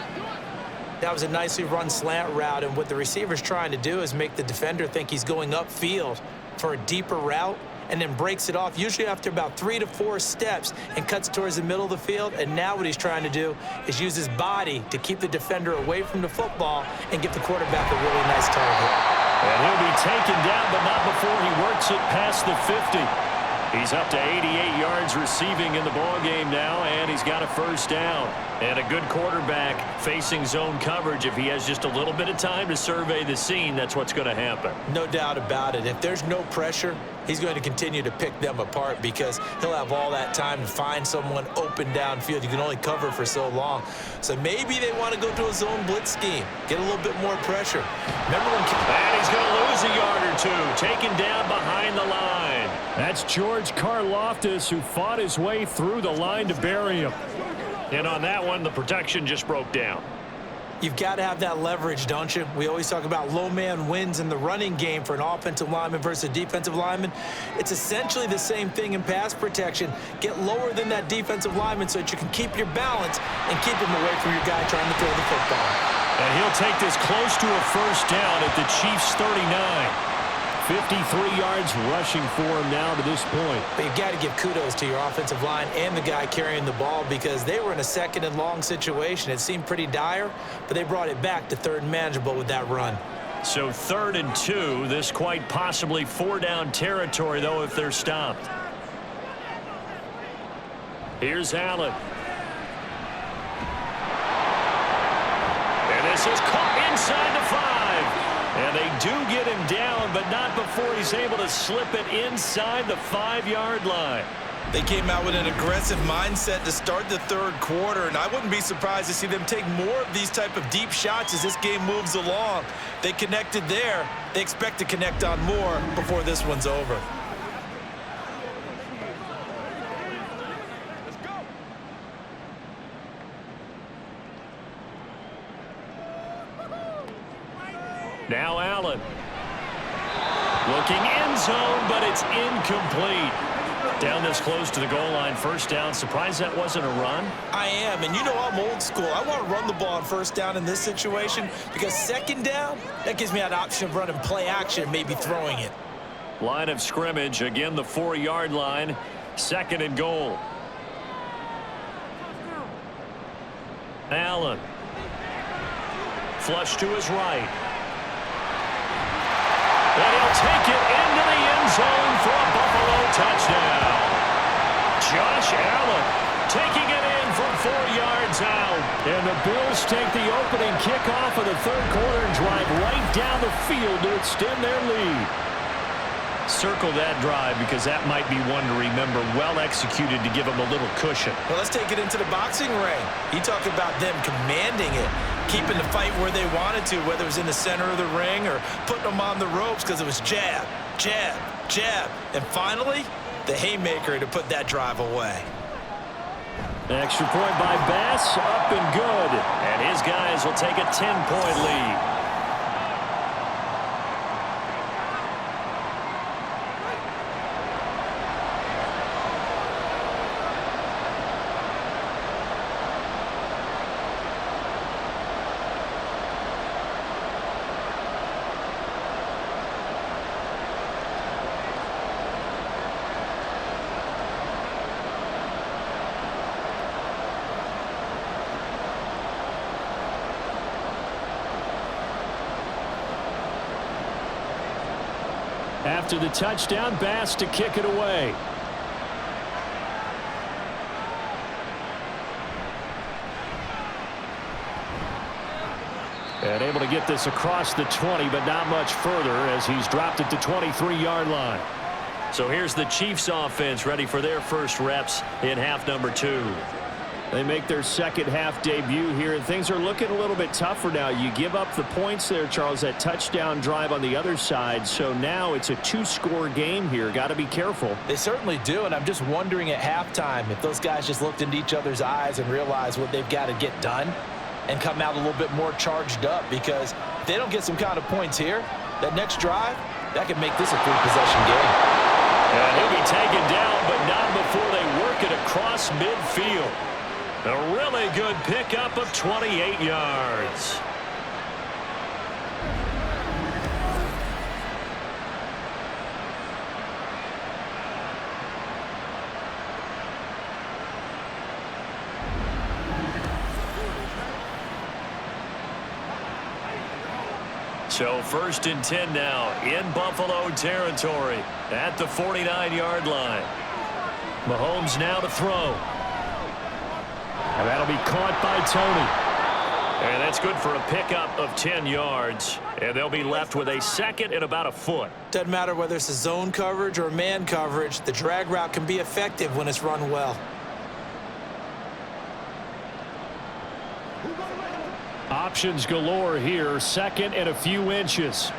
That was a nicely run slant route, and what the receiver's trying to do is make the defender think he's going upfield for a deeper route, and then breaks it off, usually after about 3 to 4 steps, and cuts towards the middle of the field. And now what he's trying to do is use his body to keep the defender away from the football and give the quarterback a really nice target. And he'll be taken down, but not before he works it past the 50. He's up to 88 yards receiving in the ballgame now, and he's got a first down. And a good quarterback facing zone coverage. If he has just a little bit of time to survey the scene, that's what's going to happen. No doubt about it. If there's no pressure, he's going to continue to pick them apart because he'll have all that time to find someone open downfield. You can only cover for so long. So maybe they want to go to a zone blitz scheme, get a little bit more pressure. Remember when... And he's going to lose a yard or two, taken down behind the line. That's George Karlaftis, who fought his way through the line to bury him. And on that one, the protection just broke down. You've got to have that leverage, don't you? We always talk about low man wins in the running game for an offensive lineman versus a defensive lineman. It's essentially the same thing in pass protection. Get lower than that defensive lineman so that you can keep your balance and keep him away from your guy trying to throw the football. And he'll take this close to a first down at the Chiefs' 39. 53 yards rushing for him now to this point. But you've got to give kudos to your offensive line and the guy carrying the ball because they were in a second and long situation. It seemed pretty dire, but they brought it back to third and manageable with that run. So 3rd and 2. This quite possibly 4-down territory, though, if they're stopped. Here's Allen. And this is caught inside the 5. And they do get him down, but not before he's able to slip it inside the 5-yard line. They came out with an aggressive mindset to start the third quarter, and I wouldn't be surprised to see them take more of these type of deep shots as this game moves along. They connected there. They expect to connect on more before this one's over. Now Allen. Looking end zone, but it's incomplete. Down this close to the goal line, first down. Surprised that wasn't a run? I am, and you know I'm old school. I want to run the ball on first down in this situation because second down, that gives me an option of running play action, maybe throwing it. Line of scrimmage, again the 4-yard line. 2nd and goal. Allen. Flush to his right. And he'll take it into the end zone for a Buffalo touchdown. Josh Allen taking it in from 4 yards out. And the Bills take the opening kickoff of the third quarter and drive right down the field to extend their lead. Circle that drive because that might be one to remember. Well executed to give them a little cushion. Well, let's take it into the boxing ring. You talk about them commanding it, keeping the fight where they wanted to, whether it was in the center of the ring or putting them on the ropes because it was jab, jab, jab. And finally, the haymaker to put that drive away. Extra point by Bass, up and good. And his guys will take a 10-point lead. After the touchdown, Bass to kick it away. And able to get this across the 20, but not much further as he's dropped it to 23-yard line. So here's the Chiefs offense ready for their first reps in half number 2. They make their second half debut here, and things are looking a little bit tougher now. You give up the points there, Charles, that touchdown drive on the other side. So now it's a 2-score game here. Got to be careful. They certainly do, and I'm just wondering at halftime if those guys just looked into each other's eyes and realized what they've got to get done and come out a little bit more charged up, because if they don't get some kind of points here, that next drive, that could make this a 3-possession game. And he'll be taken down, but not before they work it across midfield. A really good pickup of 28 yards. So 1st and 10 now in Buffalo territory at the 49-yard line. Mahomes now to throw. And that'll be caught by Tony. And that's good for a pickup of 10 yards. And they'll be left with a 2nd and about a foot. Doesn't matter whether it's a zone coverage or man coverage. The drag route can be effective when it's run well. Options galore here. 2nd and a few inches.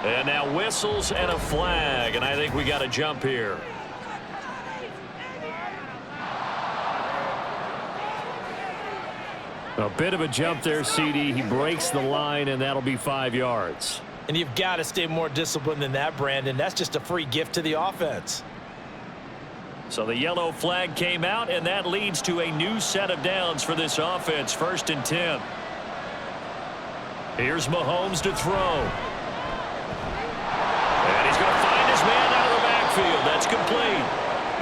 And now whistles and a flag. And I think we got a jump here. A bit of a jump there, CD. He breaks the line, and that'll be 5 yards. And you've got to stay more disciplined than that, Brandon. That's just a free gift to the offense. So the yellow flag came out, and that leads to a new set of downs for this offense. 1st and 10. Here's Mahomes to throw. And he's going to find his man out of the backfield. That's complete.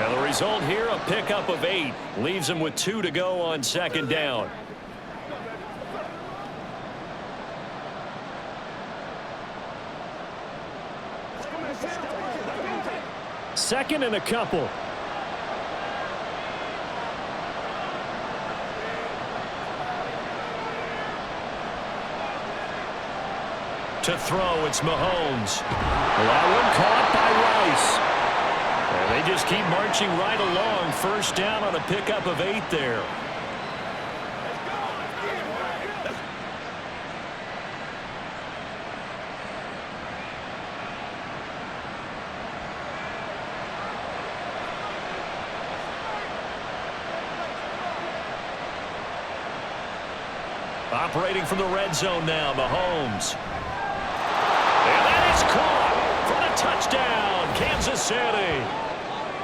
And the result here, a pickup of 8. Leaves him with 2 to go on 2nd down. 2nd and a couple. To throw, it's Mahomes. That one caught by Rice. And they just keep marching right along. 1st down on a pickup of 8 there. Operating from the red zone now, Mahomes. And that is caught for the touchdown, Kansas City.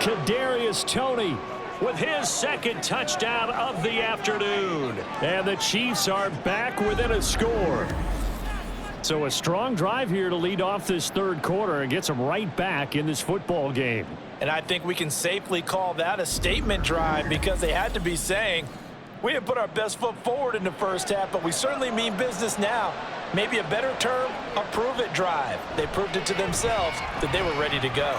Kadarius Toney with his 2nd touchdown of the afternoon. And the Chiefs are back within a score. So a strong drive here to lead off this 3rd quarter and gets them right back in this football game. And I think we can safely call that a statement drive because they had to be saying, we didn't put our best foot forward in the 1st half, but we certainly mean business now. Maybe a better term, a prove-it drive. They proved it to themselves that they were ready to go.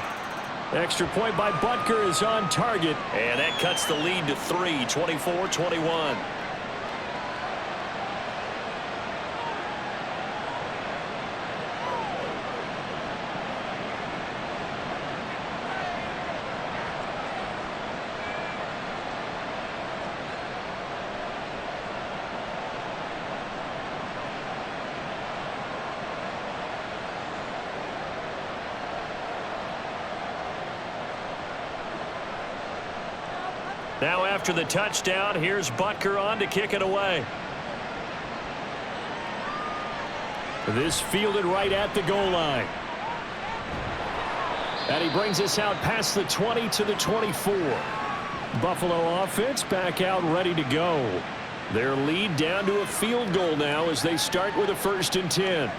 Extra point by Butker is on target, and that cuts the lead to 3, 24-21. Now after the touchdown, here's Butker on to kick it away. This fielded right at the goal line. And he brings us out past the 20 to the 24. Buffalo offense back out ready to go. Their lead down to a field goal now as they start with a 1st and 10.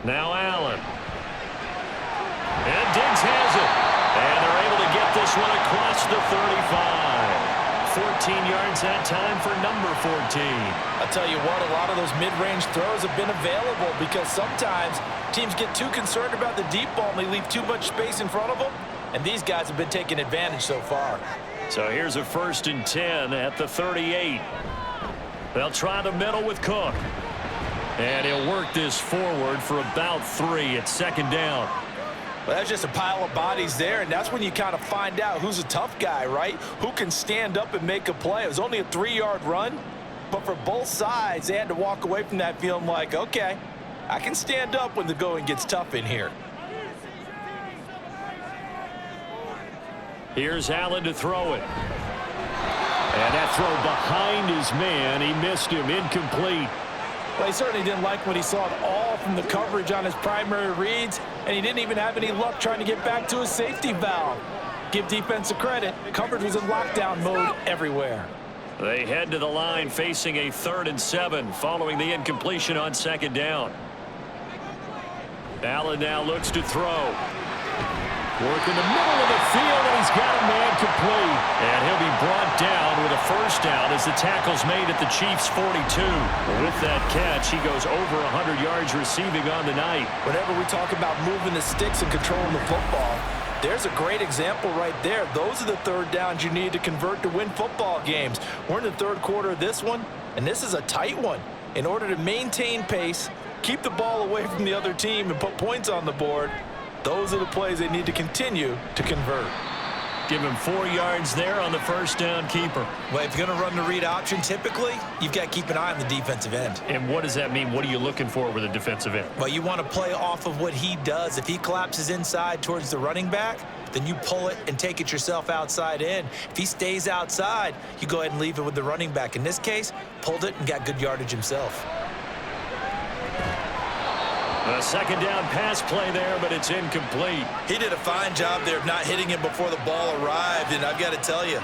Now Allen. And Diggs has it. And they're able to get this one across the 35. 14 yards that time for number 14. I'll tell you what, a lot of those mid-range throws have been available because sometimes teams get too concerned about the deep ball and they leave too much space in front of them. And these guys have been taking advantage so far. So here's a 1st and 10 at the 38. They'll try the middle with Cook. And he'll work this forward for about 3 at 2nd down. Well, that's just a pile of bodies there, and that's when you kind of find out who's a tough guy, right? Who can stand up and make a play. It was only a 3-yard run, but for both sides, they had to walk away from that feeling like, okay, I can stand up when the going gets tough in here. Here's Allen to throw it. And that throw behind his man. He missed him. Incomplete. Well, he certainly didn't like what he saw at all from the coverage on his primary reads, and he didn't even have any luck trying to get back to his safety valve. Give defense a credit. Coverage was in lockdown mode everywhere. They head to the line facing a 3rd and 7 following the incompletion on 2nd down. Allen now looks to throw. Work in the middle of the field, and he's got a man complete. And he'll be brought down with a 1st down as the tackle's made at the Chiefs' 42. With that catch, he goes over 100 yards receiving on the night. Whenever we talk about moving the sticks and controlling the football, there's a great example right there. Those are the 3rd downs you need to convert to win football games. We're in the 3rd quarter of this one, and this is a tight one. In order to maintain pace, keep the ball away from the other team, and put points on the board, those are the plays they need to continue to convert. Give him 4 yards there on the 1st down keeper. Well, if you're going to run the read option, typically, you've got to keep an eye on the defensive end. And what does that mean? What are you looking for with a defensive end? Well, you want to play off of what he does. If he collapses inside towards the running back, then you pull it and take it yourself outside in. If he stays outside, you go ahead and leave it with the running back. In this case, pulled it and got good yardage himself. A 2nd down pass play there, but it's incomplete. He did a fine job there of not hitting him before the ball arrived, and I've got to tell you,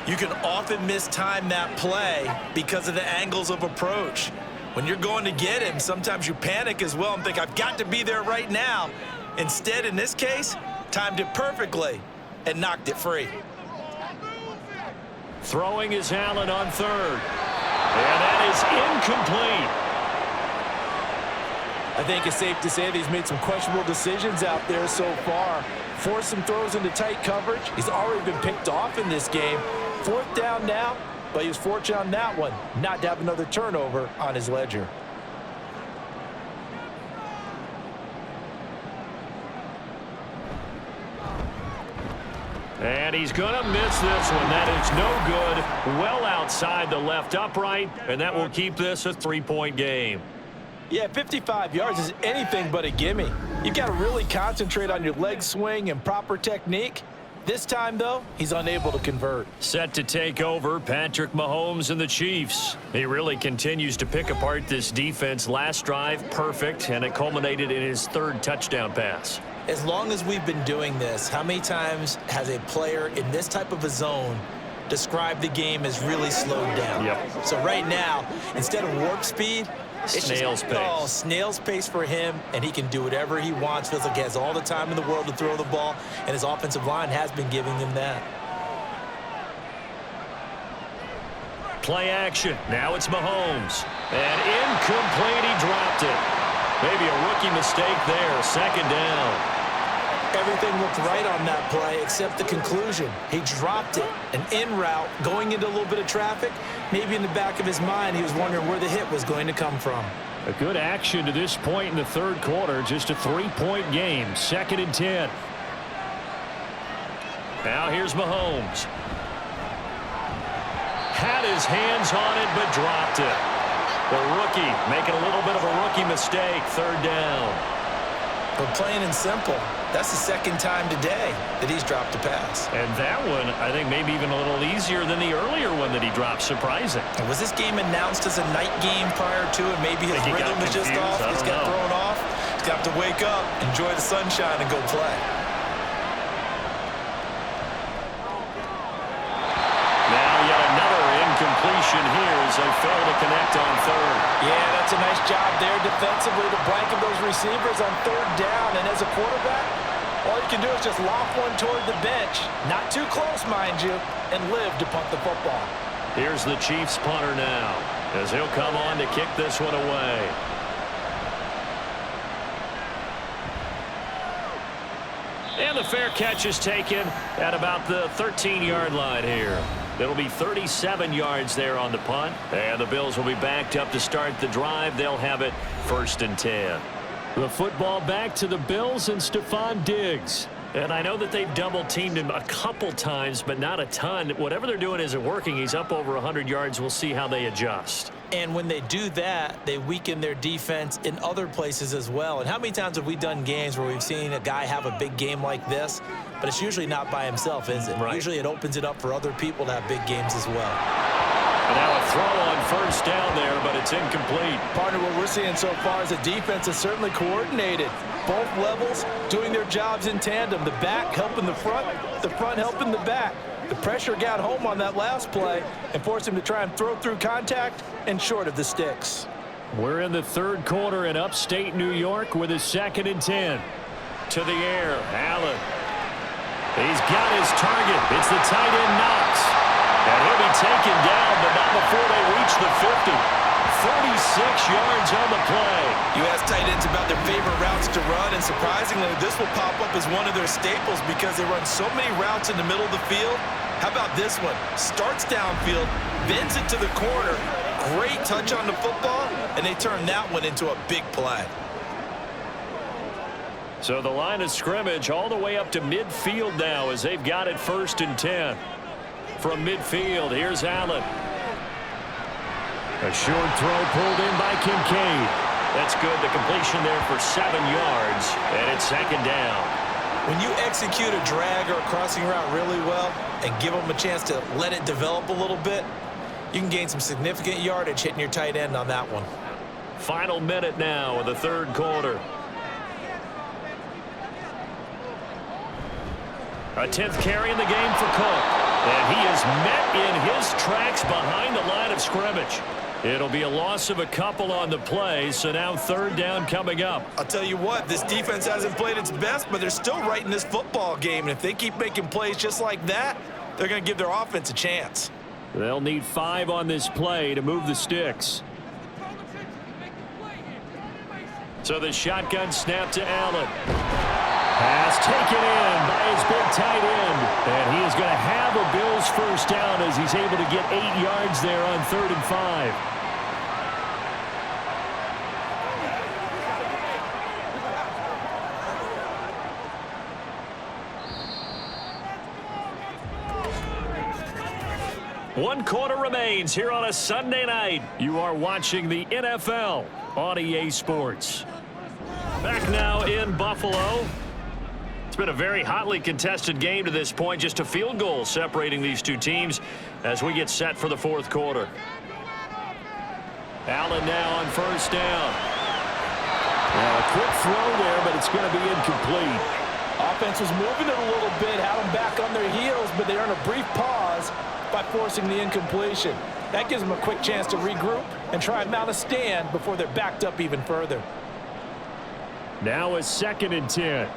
you can often mistime that play because of the angles of approach. When you're going to get him, sometimes you panic as well and think, I've got to be there right now. Instead, in this case, timed it perfectly and knocked it free. Throwing is Allen on 3rd. And that is incomplete. I think it's safe to say that he's made some questionable decisions out there so far. Forced some throws into tight coverage. He's already been picked off in this game. 4th down now, but he was fortunate on that one not to have another turnover on his ledger. And he's going to miss this one. That is no good. Well outside the left upright, and that will keep this a 3-point game. Yeah, 55 yards is anything but a gimme. You've got to really concentrate on your leg swing and proper technique. This time, though, he's unable to convert. Set to take over, Patrick Mahomes and the Chiefs. He really continues to pick apart this defense. Last drive, perfect, and it culminated in his 3rd touchdown pass. As long as we've been doing this, how many times has a player in this type of a zone described the game as really slowed down? Yep. So right now, instead of warp speed, it's snail's pace. Oh, snail's pace for him, and he can do whatever he wants. Feels like he has all the time in the world to throw the ball, and his offensive line has been giving him that. Play action. Now it's Mahomes. And incomplete. He dropped it. Maybe a rookie mistake there. 2nd down. Everything looked right on that play except the conclusion. He dropped it, an in route, going into a little bit of traffic. Maybe in the back of his mind, he was wondering where the hit was going to come from. A good action to this point in the 3rd quarter. Just a 3-point game. 2nd and 10. Now here's Mahomes. Had his hands on it, but dropped it. The rookie making a little bit of a rookie mistake. 3rd down. But plain and simple, that's the 2nd time today that he's dropped a pass. And that one, I think, maybe even a little easier than the earlier one that he dropped. Surprising. And was this game announced as a night game prior to it? Maybe his rhythm was just off. He's got thrown off. He's got to wake up, enjoy the sunshine, and go play. Now yet another incompletion here as they fail to connect on 3rd. Yeah, that's a nice job there defensively to blanket those receivers on 3rd down. And as a quarterback, all you can do is just loft one toward the bench. Not too close, mind you, and live to punt the football. Here's the Chiefs punter now as he'll come on to kick this one away. And the fair catch is taken at about the 13-yard line here. It'll be 37 yards there on the punt. And the Bills will be backed up to start the drive. They'll have it 1st and 10. The football back to the Bills and Stephon Diggs. And I know that they've double-teamed him a couple times, but not a ton. Whatever they're doing isn't working. He's up over 100 yards. We'll see how they adjust. And when they do that, they weaken their defense in other places as well. And how many times have we done games where we've seen a guy have a big game like this, but it's usually not by himself, is it? Right. Usually it opens it up for other people to have big games as well. And now a throw on first down there, but it's incomplete. Partner, what we're seeing so far is the defense is certainly coordinated. Both levels doing their jobs in tandem. The back helping the front helping the back. The pressure got home on that last play and forced him to try and throw through contact and short of the sticks. We're in the third quarter in upstate New York with a 2nd and 10. To the air, Allen. He's got his target. It's the tight end Knox. And he'll be taken down, but not before they reach the 50. 46 yards on the play. You ask tight ends about their favorite routes to run, and surprisingly, this will pop up as one of their staples because they run so many routes in the middle of the field. How about this one? Starts downfield, bends it to the corner. Great touch on the football, and they turn that one into a big play. So the line of scrimmage all the way up to midfield now as they've got it 1st and 10. From midfield, here's Allen. A short throw pulled in by Kincaid. That's good. The completion there for 7 yards, and it's 2nd down. When you execute a drag or a crossing route really well and give them a chance to let it develop a little bit, you can gain some significant yardage hitting your tight end on that one. Final minute now of the third quarter. A 10th carry in the game for Cook. And he is met in his tracks behind the line of scrimmage. It'll be a loss of a couple on the play, so now 3rd down coming up. I'll tell you what, this defense hasn't played its best, but they're still right in this football game. And if they keep making plays just like that, they're going to give their offense a chance. They'll need 5 on this play to move the sticks. So the shotgun snap to Allen. Pass taken in by his big tight end. And he is going to have a Bills 1st down as he's able to get 8 yards there on 3rd and 5. One quarter remains here on a Sunday night. You are watching the NFL on EA Sports. Back now in Buffalo. It's been a very hotly contested game to this point. Just a field goal separating these two teams as we get set for the 4th quarter. Allen now on 1st down. Now a quick throw there, but it's going to be incomplete. Offense was moving it a little bit, had them back on their heels, but they earn a brief pause by forcing the incompletion. That gives them a quick chance to regroup and try and mount a stand before they're backed up even further. Now a 2nd and 10.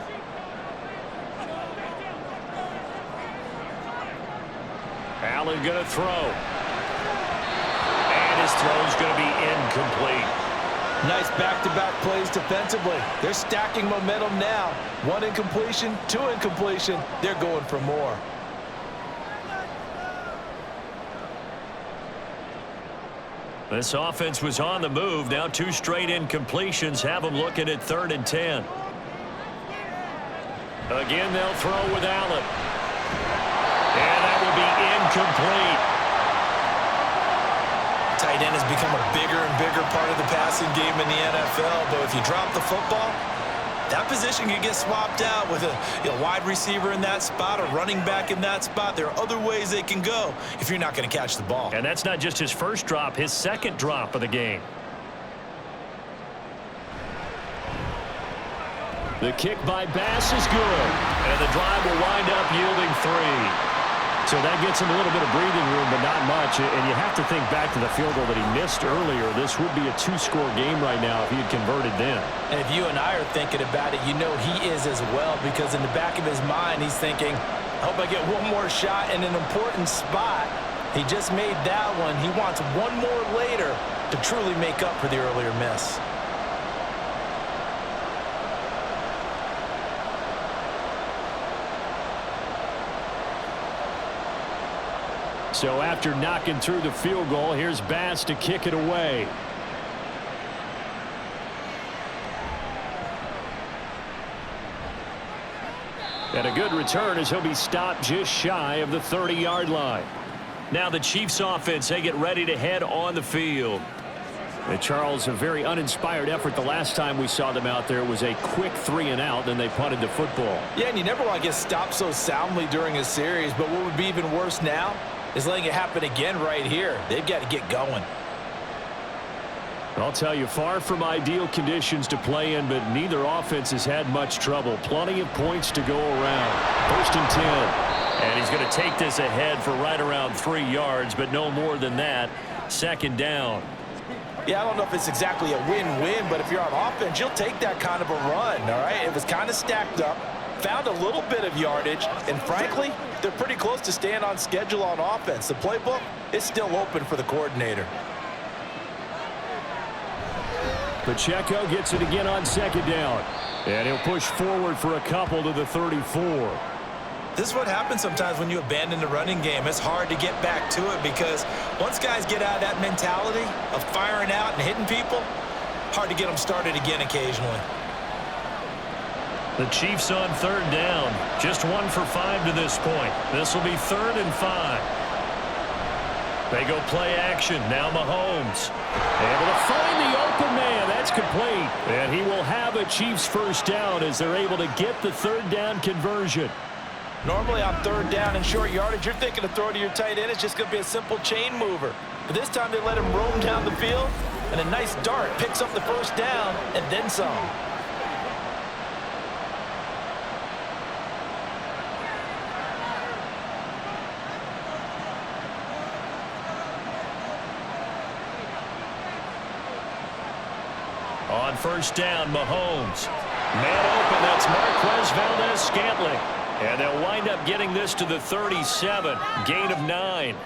Allen going to throw. And his throw's going to be incomplete. Nice back-to-back plays defensively. They're stacking momentum now. 1 incompletion, 2 incompletion. They're going for more. This offense was on the move. Now 2 straight incompletions have them looking at 3rd and 10. Again, they'll throw with Allen. And that will be incomplete. Tight end has become a bigger and bigger part of the passing game in the NFL, but if you drop the football, that position can get swapped out with a wide receiver in that spot, a running back in that spot. There are other ways they can go if you're not going to catch the ball. And that's not just his first drop, his 2nd drop of the game. The kick by Bass is good, and the drive will wind up yielding 3. So that gets him a little bit of breathing room, but not much. And you have to think back to the field goal that he missed earlier. This would be a 2-score game right now if he had converted then. And if you and I are thinking about it, you know he is as well, because in the back of his mind, he's thinking, I hope I get one more shot in an important spot. He just made that one. He wants one more later to truly make up for the earlier miss. So after knocking through the field goal, here's Bass to kick it away. And a good return as he'll be stopped just shy of the 30-yard line. Now the Chiefs offense, they get ready to head on the field. And Charles, a very uninspired effort the last time we saw them out there. It was a quick 3-and-out, then they punted the football. Yeah, and you never want to get stopped so soundly during a series, but what would be even worse now is letting it happen again right here. They've got to get going. I'll tell you, far from ideal conditions to play in, but neither offense has had much trouble. Plenty of points to go around. 1st and 10. And he's going to take this ahead for right around 3 yards, but no more than that. 2nd down. Yeah, I don't know if it's exactly a win-win, but if you're on offense, you'll take that kind of a run, all right? It was kind of stacked up, found a little bit of yardage, and frankly, they're pretty close to staying on schedule on offense. The playbook is still open for the coordinator. Pacheco gets it again on 2nd down. And he'll push forward for a couple to the 34. This is what happens sometimes when you abandon the running game. It's hard to get back to it because once guys get out of that mentality of firing out and hitting people, hard to get them started again occasionally. The Chiefs on 3rd down. Just 1 for 5 to this point. This will be 3rd and 5. They go play action. Now Mahomes. Able to find the open man. That's complete. And he will have a Chiefs 1st down as they're able to get the 3rd down conversion. Normally on 3rd down and short yardage, you're thinking of throwing to your tight end. It's just going to be a simple chain mover. But this time they let him roam down the field, and a nice dart picks up the 1st down and then some. On 1st down, Mahomes. Man open, that's Marquez Valdez-Scantling. And they'll wind up getting this to the 37. Gain of 9.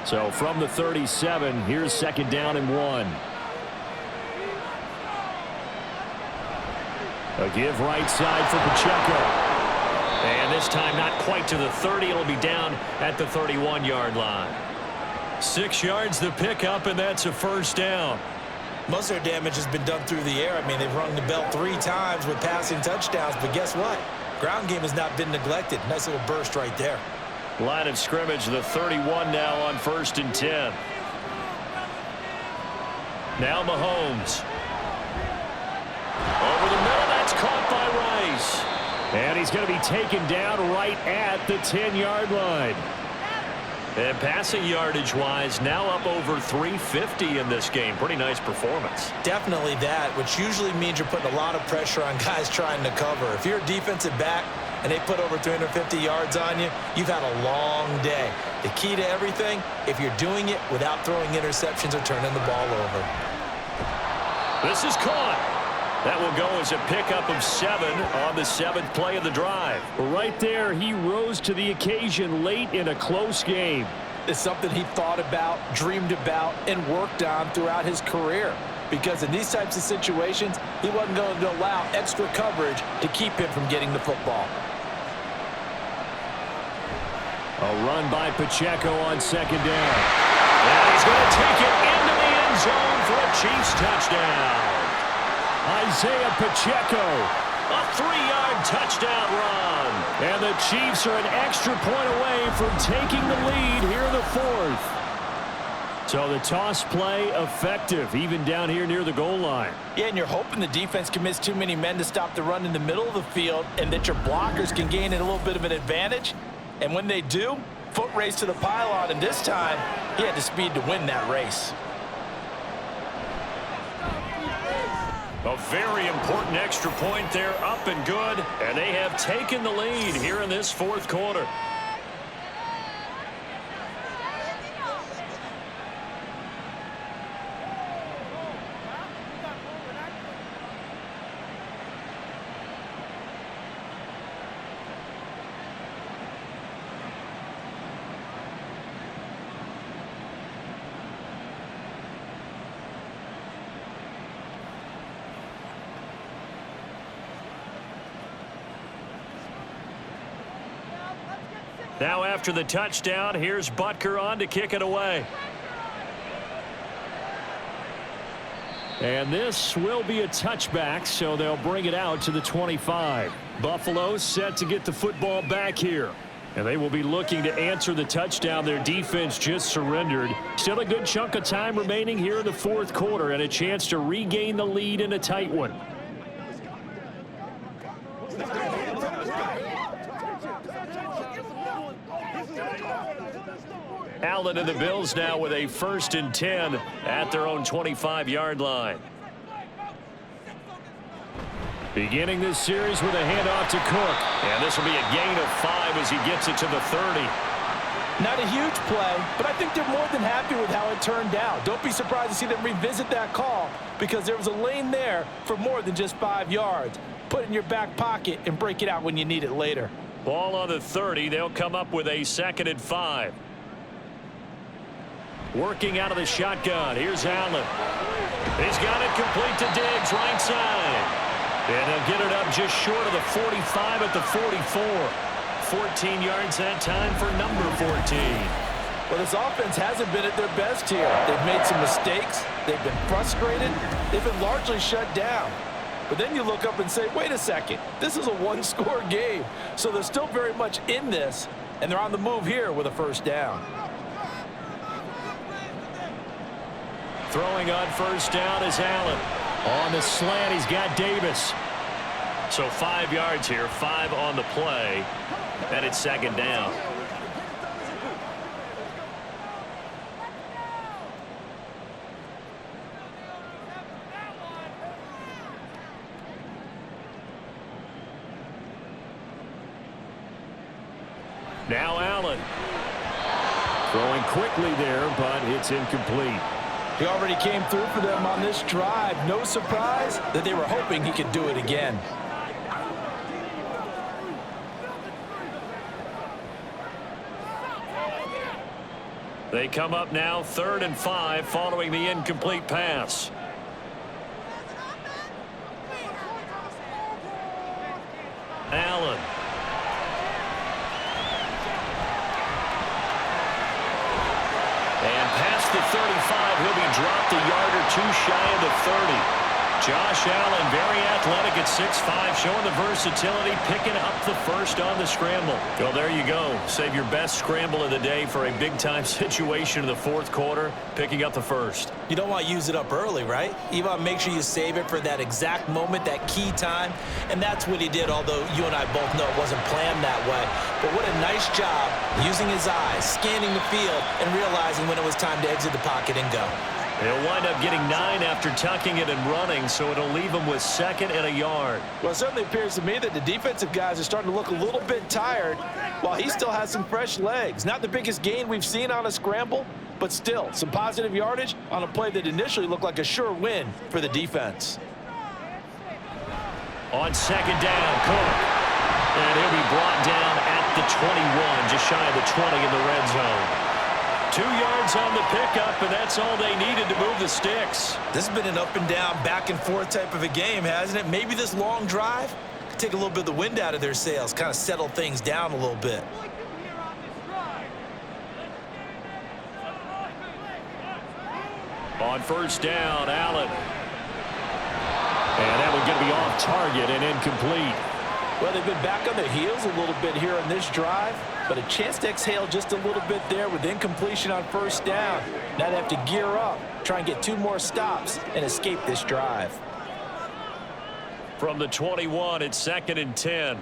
So from the 37, here's 2nd down and 1. A give right side for Pacheco. And this time not quite to the 30. It'll be down at the 31-yard line. 6 yards the pickup, and that's a 1st down. Most of their damage has been done through the air. I mean, they've rung the bell 3 times with passing touchdowns, but guess what? Ground game has not been neglected. Nice little burst right there. Line of scrimmage, the 31 now on 1st and 10. Now Mahomes. Over the middle, that's caught by Rice. And he's going to be taken down right at the 10-yard line. And passing yardage-wise, now up over 350 in this game. Pretty nice performance. Definitely that, which usually means you're putting a lot of pressure on guys trying to cover. If you're a defensive back and they put over 350 yards on you, you've had a long day. The key to everything, if you're doing it without throwing interceptions or turning the ball over. This is caught. That will go as a pickup of 7 on the 7th play of the drive. Right there, he rose to the occasion late in a close game. It's something he thought about, dreamed about, and worked on throughout his career. Because in these types of situations, he wasn't going to allow extra coverage to keep him from getting the football. A run by Pacheco on 2nd down. And he's going to take it into the end zone for a Chiefs touchdown. Isaiah Pacheco, a 3-yard touchdown run. And the Chiefs are an extra point away from taking the lead here in the 4th. So the toss play effective, even down here near the goal line. Yeah, and you're hoping the defense commits too many men to stop the run in the middle of the field and that your blockers can gain a little bit of an advantage. And when they do, foot race to the pylon, and this time he had the speed to win that race. A very important extra point there, up and good, and they have taken the lead here in this 4th quarter. Now after the touchdown, here's Butker on to kick it away. And this will be a touchback, so they'll bring it out to the 25. Buffalo set to get the football back here. And they will be looking to answer the touchdown their defense just surrendered. Still a good chunk of time remaining here in the fourth quarter and a chance to regain the lead in a tight one. Allen and the Bills now with a 1st and 10 at their own 25-yard line. Beginning this series with a handoff to Cook. And this will be a gain of 5 as he gets it to the 30. Not a huge play, but I think they're more than happy with how it turned out. Don't be surprised to see them revisit that call because there was a lane there for more than just 5 yards. Put it in your back pocket and break it out when you need it later. Ball on the 30. They'll come up with a 2nd and 5. Working out of the shotgun. Here's Allen. He's got it complete to Diggs, right side. And they'll get it up just short of the 45 at the 44. 14 yards that time for number 14. Well, this offense hasn't been at their best here. They've made some mistakes. They've been frustrated. They've been largely shut down. But then you look up and say, wait a second, this is a one-score game. So they're still very much in this, and they're on the move here with a 1st down. Throwing on 1st down is Allen. On the slant, he's got Davis. So 5 yards here, 5 on the play, and it's 2nd down. Now Allen. Throwing quickly there, but it's incomplete. He already came through for them on this drive. No surprise that they were hoping he could do it again. They come up now 3rd and 5 following the incomplete pass. Allen. And past the 35, he'll be dropped a yard or 2 shy of the 30. Josh Allen, very athletic at 6'5", showing the versatility, picking up the 1st on the scramble. Well, there you go. Save your best scramble of the day for a big-time situation in the 4th quarter, picking up the 1st. You don't want to use it up early, right? You want to make sure you save it for that exact moment, that key time, and that's what he did, although you and I both know it wasn't planned that way. But what a nice job using his eyes, scanning the field, and realizing when it was time to exit the pocket and go. They'll wind up getting 9 after tucking it and running, so it'll leave them with 2nd and a yard. Well, it certainly appears to me that the defensive guys are starting to look a little bit tired while he still has some fresh legs. Not the biggest gain we've seen on a scramble, but still some positive yardage on a play that initially looked like a sure win for the defense. On 2nd down, Cook. And he'll be brought down at the 21, just shy of the 20 in the red zone. 2 yards on the pickup, and that's all they needed to move the Stix. This has been an up and down, back and forth type of a game, hasn't it? Maybe this long drive could take a little bit of the wind out of their sails, kind of settle things down a little bit. On 1st down, Allen. And that one's going to be off target and incomplete. Well, they've been back on their heels a little bit here on this drive, but a chance to exhale just a little bit there with incompletion on 1st down. Now they have to gear up, try and get 2 more stops and escape this drive. From the 21, it's 2nd and 10.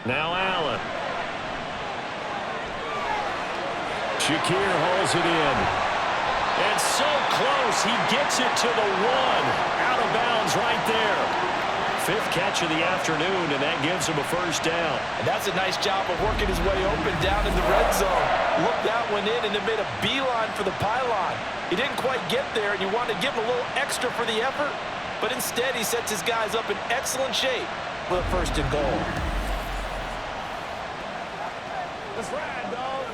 Now Allen. Shakir hauls it in. And so close, he gets it to the 1. Out of bounds right there. 5th catch of the afternoon, and that gives him a 1st down. And that's a nice job of working his way open down in the red zone. Looked that one in and then made a beeline for the pylon. He didn't quite get there, and you wanted to give him a little extra for the effort, but instead he sets his guys up in excellent shape for the 1st and goal. Let's ride, dog.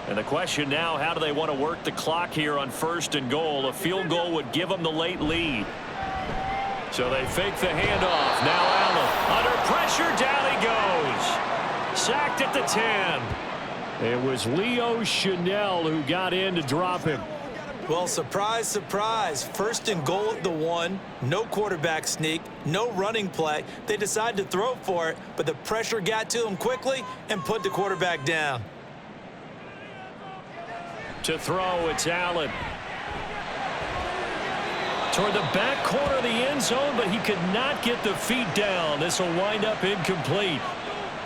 And the question now, how do they want to work the clock here on 1st and goal? A field goal would give them the late lead. So they fake the handoff. Now Allen under pressure. Down he goes. Sacked at the 10. It was Leo Chanel who got in to drop him. Well, surprise, surprise. First and goal at the 1. No quarterback sneak. No running play. They decided to throw for it, but the pressure got to them quickly and put the quarterback down. To throw, it's Allen. Toward the back corner of the end zone, but he could not get the feet down. This will wind up incomplete.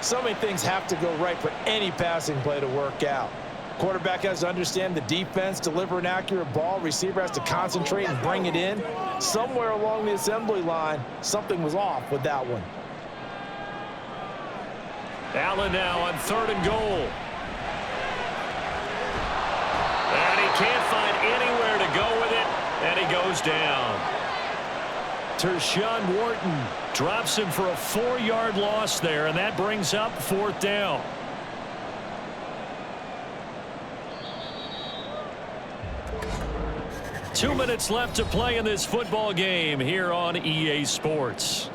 So many things have to go right for any passing play to work out. Quarterback has to understand the defense, deliver an accurate ball. Receiver has to concentrate and bring it in. Somewhere along the assembly line, something was off with that one. Allen now on 3rd and goal. And he can't find anywhere to go with it, and he goes down. Tershawn Wharton drops him for a 4-yard loss there, and that brings up 4th down. Two minutes left to play in this football game here on EA Sports.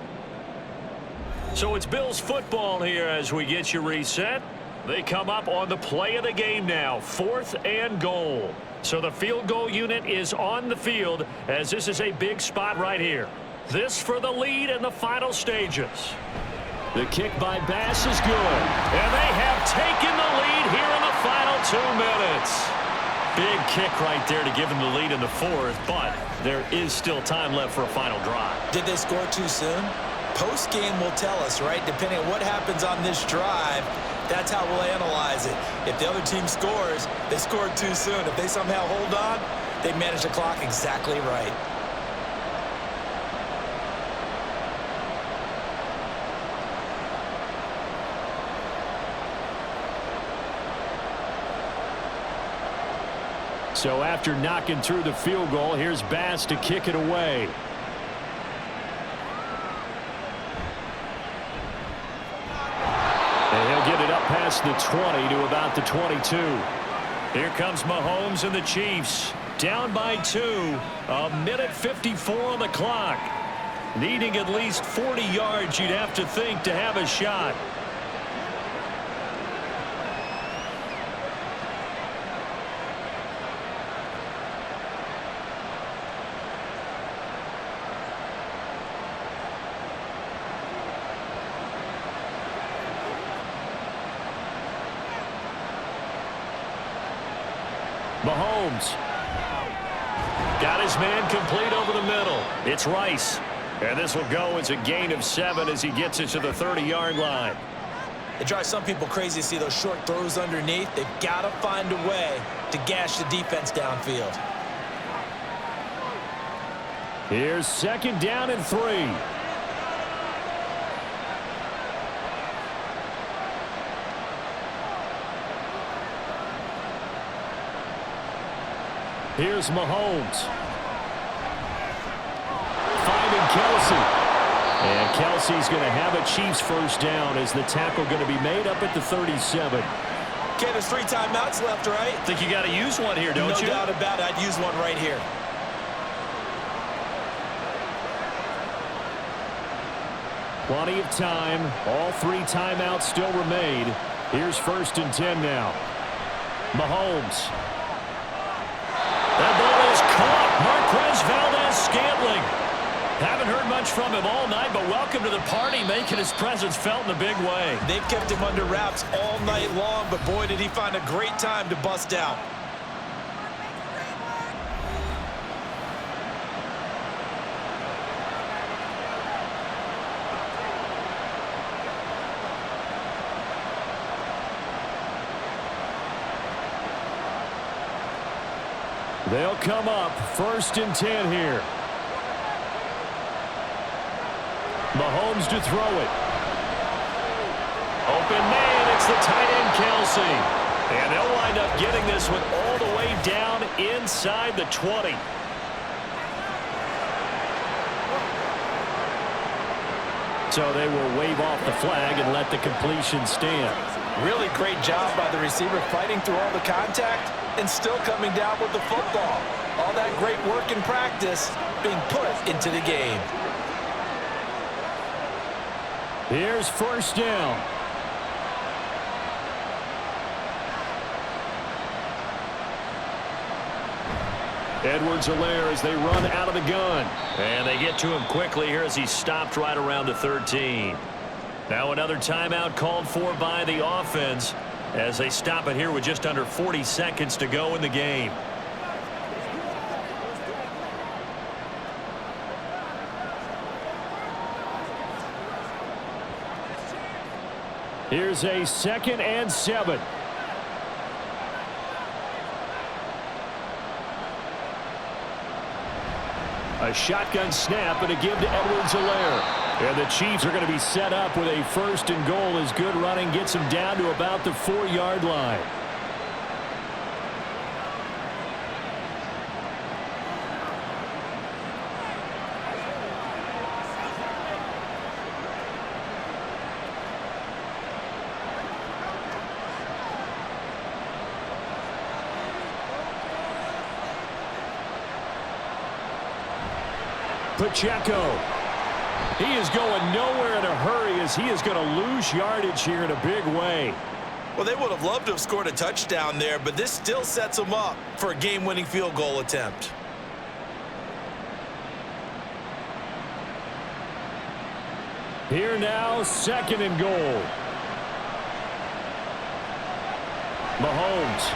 So it's Bills football here as we get you reset. They come up on the play of the game now, 4th and goal. So the field goal unit is on the field as this is a big spot right here. This for the lead in the final stages. The kick by Bass is good. And they have taken the lead here in the final 2 minutes. Big kick right there to give them the lead in the 4th, but there is still time left for a final drive. Did they score too soon? Post-game will tell us, right? Depending on what happens on this drive, that's how we'll analyze it. If the other team scores, they scored too soon. If they somehow hold on, they manage the clock exactly right. So after knocking through the field goal, here's Bass to kick it away. And he'll get it up past the 20 to about the 22. Here comes Mahomes and the Chiefs. Down by 2. A minute 54 on the clock. Needing at least 40 yards, you'd have to think, to have a shot. Mahomes got his man complete over the middle. It's Rice. And this will go as a gain of 7 as he gets it to the 30-yard line. It drives some people crazy to see those short throws underneath. They've got to find a way to gash the defense downfield. Here's 2nd down and 3. Here's Mahomes. Finding Kelsey. And Kelsey's going to have a Chiefs first down as the tackle going to be made up at the 37. Okay, there's 3 timeouts left, right? Think you got to use one here, don't you? No doubt about it. I'd use one right here. Plenty of time. All 3 timeouts still remain. Here's 1st and 10 now. Mahomes. That ball is caught. Marquez Valdez-Scantling. Haven't heard much from him all night, but welcome to the party, making his presence felt in a big way. They've kept him under wraps all night long, but boy, did he find a great time to bust out. They'll come up 1st and 10 here. Mahomes to throw it. Open man, it's the tight end Kelsey. And they'll wind up getting this one all the way down inside the 20. So they will wave off the flag and let the completion stand. Really great job by the receiver fighting through all the contact and still coming down with the football. All that great work in practice being put into the game. Here's 1st down. Edwards-Helaire as they run out of the gun. And they get to him quickly here as he stopped right around the 13. Now another timeout called for by the offense as they stop it here with just under 40 seconds to go in the game. Here's a 2nd and 7. A shotgun snap and a give to Edwards-Helaire. And the Chiefs are going to be set up with a 1st and goal as good running gets them down to about the 4-yard line. Pacheco. He is going nowhere in a hurry as he is going to lose yardage here in a big way. Well, they would have loved to have scored a touchdown there, but this still sets them up for a game-winning field goal attempt. Here now, 2nd and goal. Mahomes.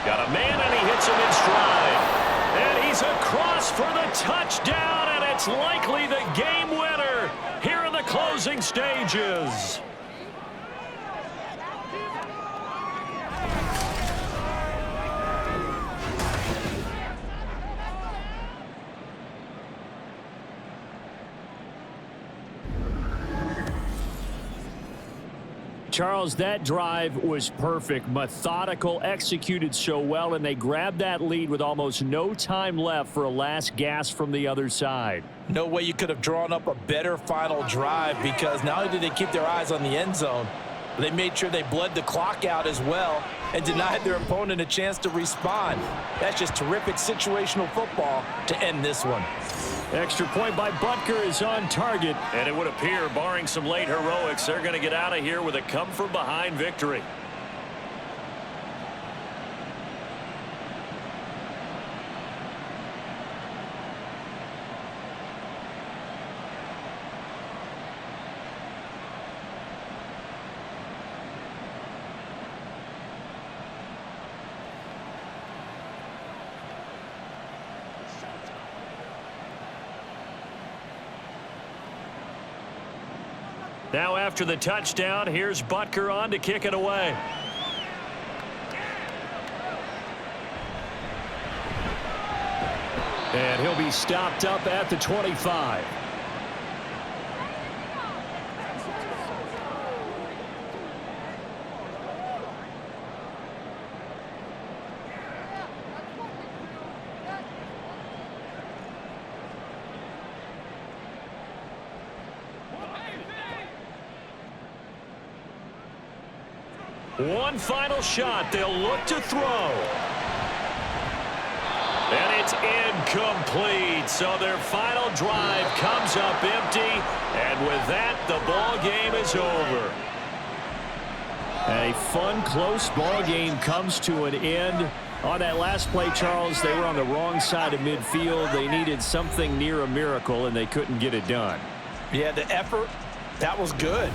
Got a man and he hits him in stride. And he's across for the touchdown, and it's likely the game winner here in the closing stages. Charles, that drive was perfect, methodical, executed so well, and they grabbed that lead with almost no time left for a last gasp from the other side. No way you could have drawn up a better final drive, because not only did they keep their eyes on the end zone, but they made sure they bled the clock out as well and denied their opponent a chance to respond. That's just terrific situational football to end this one. Extra point by Butker is on target, and it would appear, barring some late heroics, they're going to get out of here with a come-from-behind victory. Now after the touchdown, here's Butker on to kick it away. And he'll be stopped up at the 25. One final shot. They'll look to throw. And it's incomplete. So their final drive comes up empty. And with that, the ball game is over. A fun, close ball game comes to an end. On that last play, Charles, they were on the wrong side of midfield. They needed something near a miracle, and they couldn't get it done. Yeah, the effort, that was good.